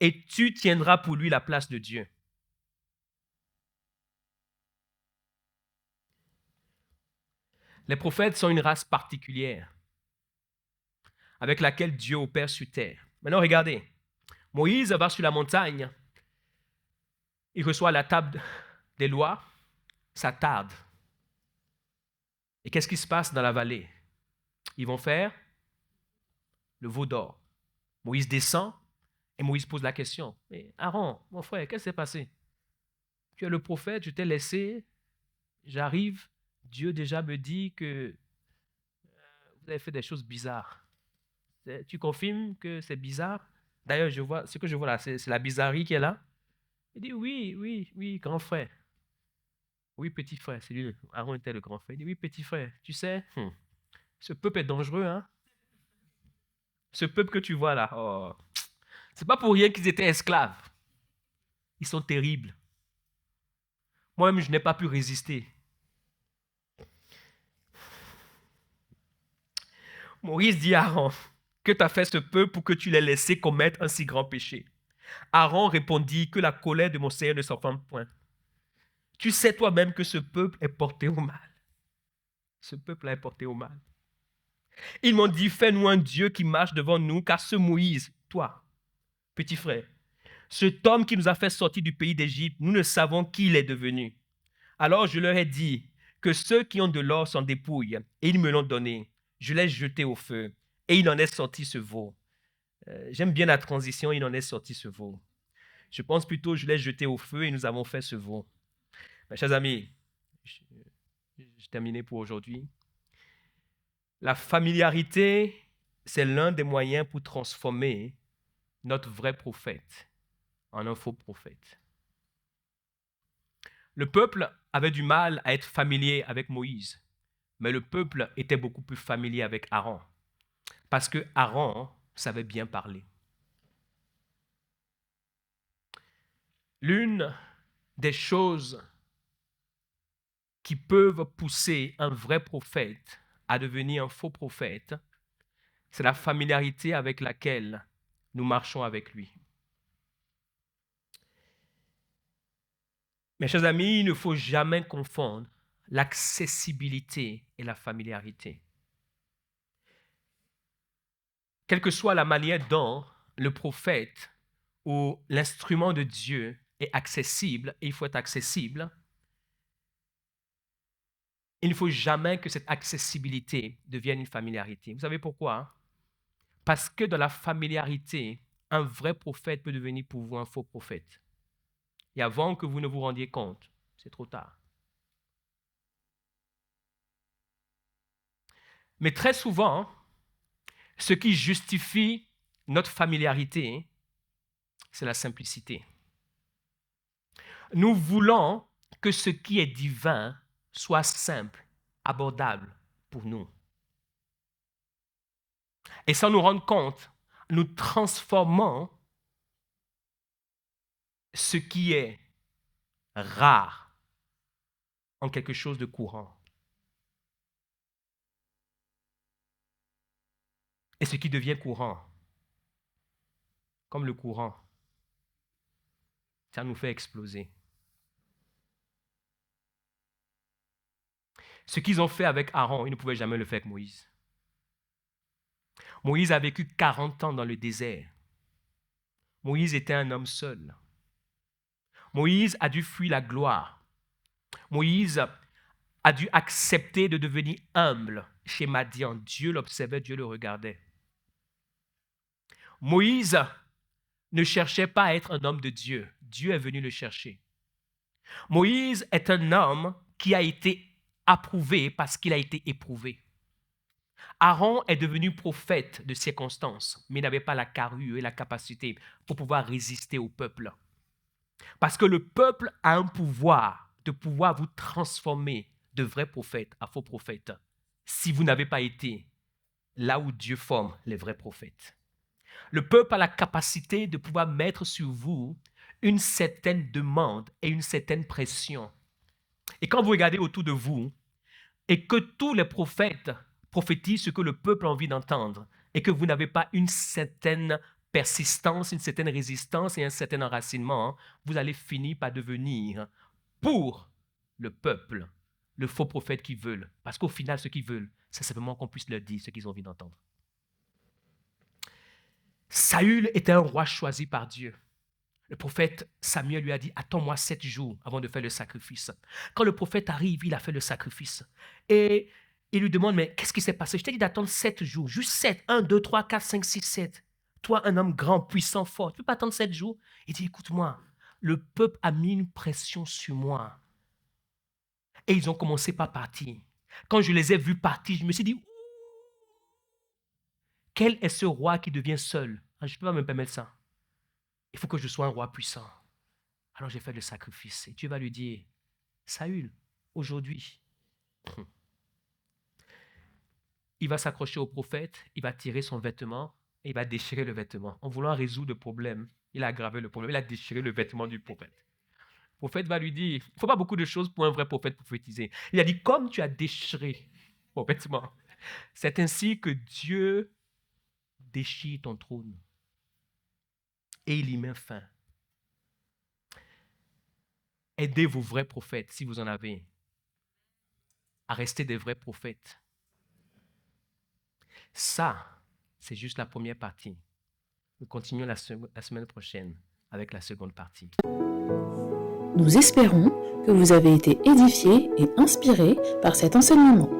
et tu tiendras pour lui la place de Dieu. Les prophètes sont une race particulière avec laquelle Dieu opère sur terre. Maintenant, regardez. Moïse va sur la montagne. Il reçoit la table des lois. Ça tarde. Et qu'est-ce qui se passe dans la vallée? Ils vont faire le veau d'or. Moïse descend et Moïse pose la question. Mais Aaron, mon frère, qu'est-ce qui s'est passé? Tu es le prophète, je t'ai laissé, j'arrive, Dieu déjà me dit que vous avez fait des choses bizarres. Tu confirmes que c'est bizarre? D'ailleurs, ce que je vois là, c'est la bizarrerie qui est là. Il dit oui, grand frère. Oui, petit frère. C'est lui, Aaron était le grand frère. Il dit oui, petit frère. Tu sais, ce peuple est dangereux, hein? Ce peuple que tu vois là, oh, c'est pas pour rien qu'ils étaient esclaves. Ils sont terribles. Moi-même, je n'ai pas pu résister. Moïse dit à Aaron, que t'as fait ce peuple pour que tu les laissé commettre un si grand péché? Aaron répondit, que la colère de mon Seigneur ne s'enflamme point. Tu sais toi-même que ce peuple est porté au mal. Ce peuple est porté au mal. Ils m'ont dit, fais-nous un Dieu qui marche devant nous, car ce Moïse, toi, petit frère, cet homme qui nous a fait sortir du pays d'Égypte, nous ne savons qui il est devenu. Alors je leur ai dit que ceux qui ont de l'or s'en dépouillent, et ils me l'ont donné. Je l'ai jeté au feu, et il en est sorti ce veau. J'aime bien la transition, il en est sorti ce veau. Je pense plutôt, je l'ai jeté au feu, et nous avons fait ce veau. Mes chers amis, je terminais pour aujourd'hui. La familiarité, c'est l'un des moyens pour transformer notre vrai prophète en un faux prophète. Le peuple avait du mal à être familier avec Moïse, mais le peuple était beaucoup plus familier avec Aaron, parce que Aaron savait bien parler. L'une des choses qui peuvent pousser un vrai prophète à devenir un faux prophète, c'est la familiarité avec laquelle nous marchons avec lui. Mes chers amis, il ne faut jamais confondre l'accessibilité et la familiarité. Quelle que soit la manière dont le prophète ou l'instrument de Dieu est accessible, et il faut être accessible, il ne faut jamais que cette accessibilité devienne une familiarité. Vous savez pourquoi? Parce que dans la familiarité, un vrai prophète peut devenir pour vous un faux prophète. Et avant que vous ne vous rendiez compte, c'est trop tard. Mais très souvent, ce qui justifie notre familiarité, c'est la simplicité. Nous voulons que ce qui est divin soit simple, abordable pour nous. Et sans nous rendre compte, nous transformons ce qui est rare en quelque chose de courant. Et ce qui devient courant, comme le courant, ça nous fait exploser. Ce qu'ils ont fait avec Aaron, ils ne pouvaient jamais le faire avec Moïse. Moïse a vécu 40 ans dans le désert. Moïse était un homme seul. Moïse a dû fuir la gloire. Moïse a dû accepter de devenir humble chez Madian. Dieu l'observait, Dieu le regardait. Moïse ne cherchait pas à être un homme de Dieu. Dieu est venu le chercher. Moïse est un homme qui a été approuvé parce qu'il a été éprouvé. Aaron est devenu prophète de circonstances, mais n'avait pas la carrure et la capacité pour pouvoir résister au peuple. Parce que le peuple a un pouvoir de pouvoir vous transformer de vrais prophètes à faux prophètes si vous n'avez pas été là où Dieu forme les vrais prophètes. Le peuple a la capacité de pouvoir mettre sur vous une certaine demande et une certaine pression. Et quand vous regardez autour de vous et que tous les prophètes prophétisent ce que le peuple a envie d'entendre et que vous n'avez pas une certaine persistance, une certaine résistance et un certain enracinement, vous allez finir par devenir pour le peuple le faux prophète qu'ils veulent. Parce qu'au final, ce qu'ils veulent, c'est simplement qu'on puisse leur dire ce qu'ils ont envie d'entendre. Saül était un roi choisi par Dieu. Le prophète Samuel lui a dit, attends-moi 7 jours avant de faire le sacrifice. Quand le prophète arrive, il a fait le sacrifice. Et il lui demande, mais qu'est-ce qui s'est passé? Je t'ai dit d'attendre 7 jours, juste 7, 1, 2, 3, 4, 5, 6, 7. Toi, un homme grand, puissant, fort, tu ne peux pas attendre 7 jours? Il dit, écoute-moi, le peuple a mis une pression sur moi. Et ils ont commencé par partir. Quand je les ai vus partir, je me suis dit, quel est ce roi qui devient seul? Je ne peux pas me permettre ça. Il faut que je sois un roi puissant. Alors j'ai fait le sacrifice. Et Dieu va lui dire, Saül, aujourd'hui, il va s'accrocher au prophète, il va tirer son vêtement et il va déchirer le vêtement. En voulant résoudre le problème, il a aggravé le problème, il a déchiré le vêtement du prophète. Le prophète va lui dire, il ne faut pas beaucoup de choses pour un vrai prophète prophétiser. Il a dit, comme tu as déchiré mon vêtement, c'est ainsi que Dieu déchire ton trône. Et il y met fin. Aidez vos vrais prophètes, si vous en avez, à rester des vrais prophètes. Ça, c'est juste la première partie. Nous continuons la semaine prochaine avec la seconde partie. Nous espérons que vous avez été édifiés et inspirés par cet enseignement.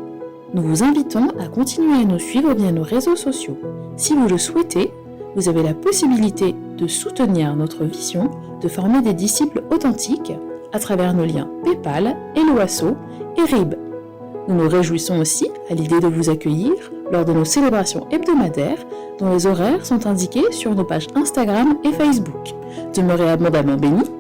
Nous vous invitons à continuer à nous suivre via nos réseaux sociaux. Si vous le souhaitez, vous avez la possibilité de soutenir notre vision de former des disciples authentiques à travers nos liens PayPal, Helloasso et RIB. Nous nous réjouissons aussi à l'idée de vous accueillir lors de nos célébrations hebdomadaires dont les horaires sont indiqués sur nos pages Instagram et Facebook. Demeurez abondamment bénis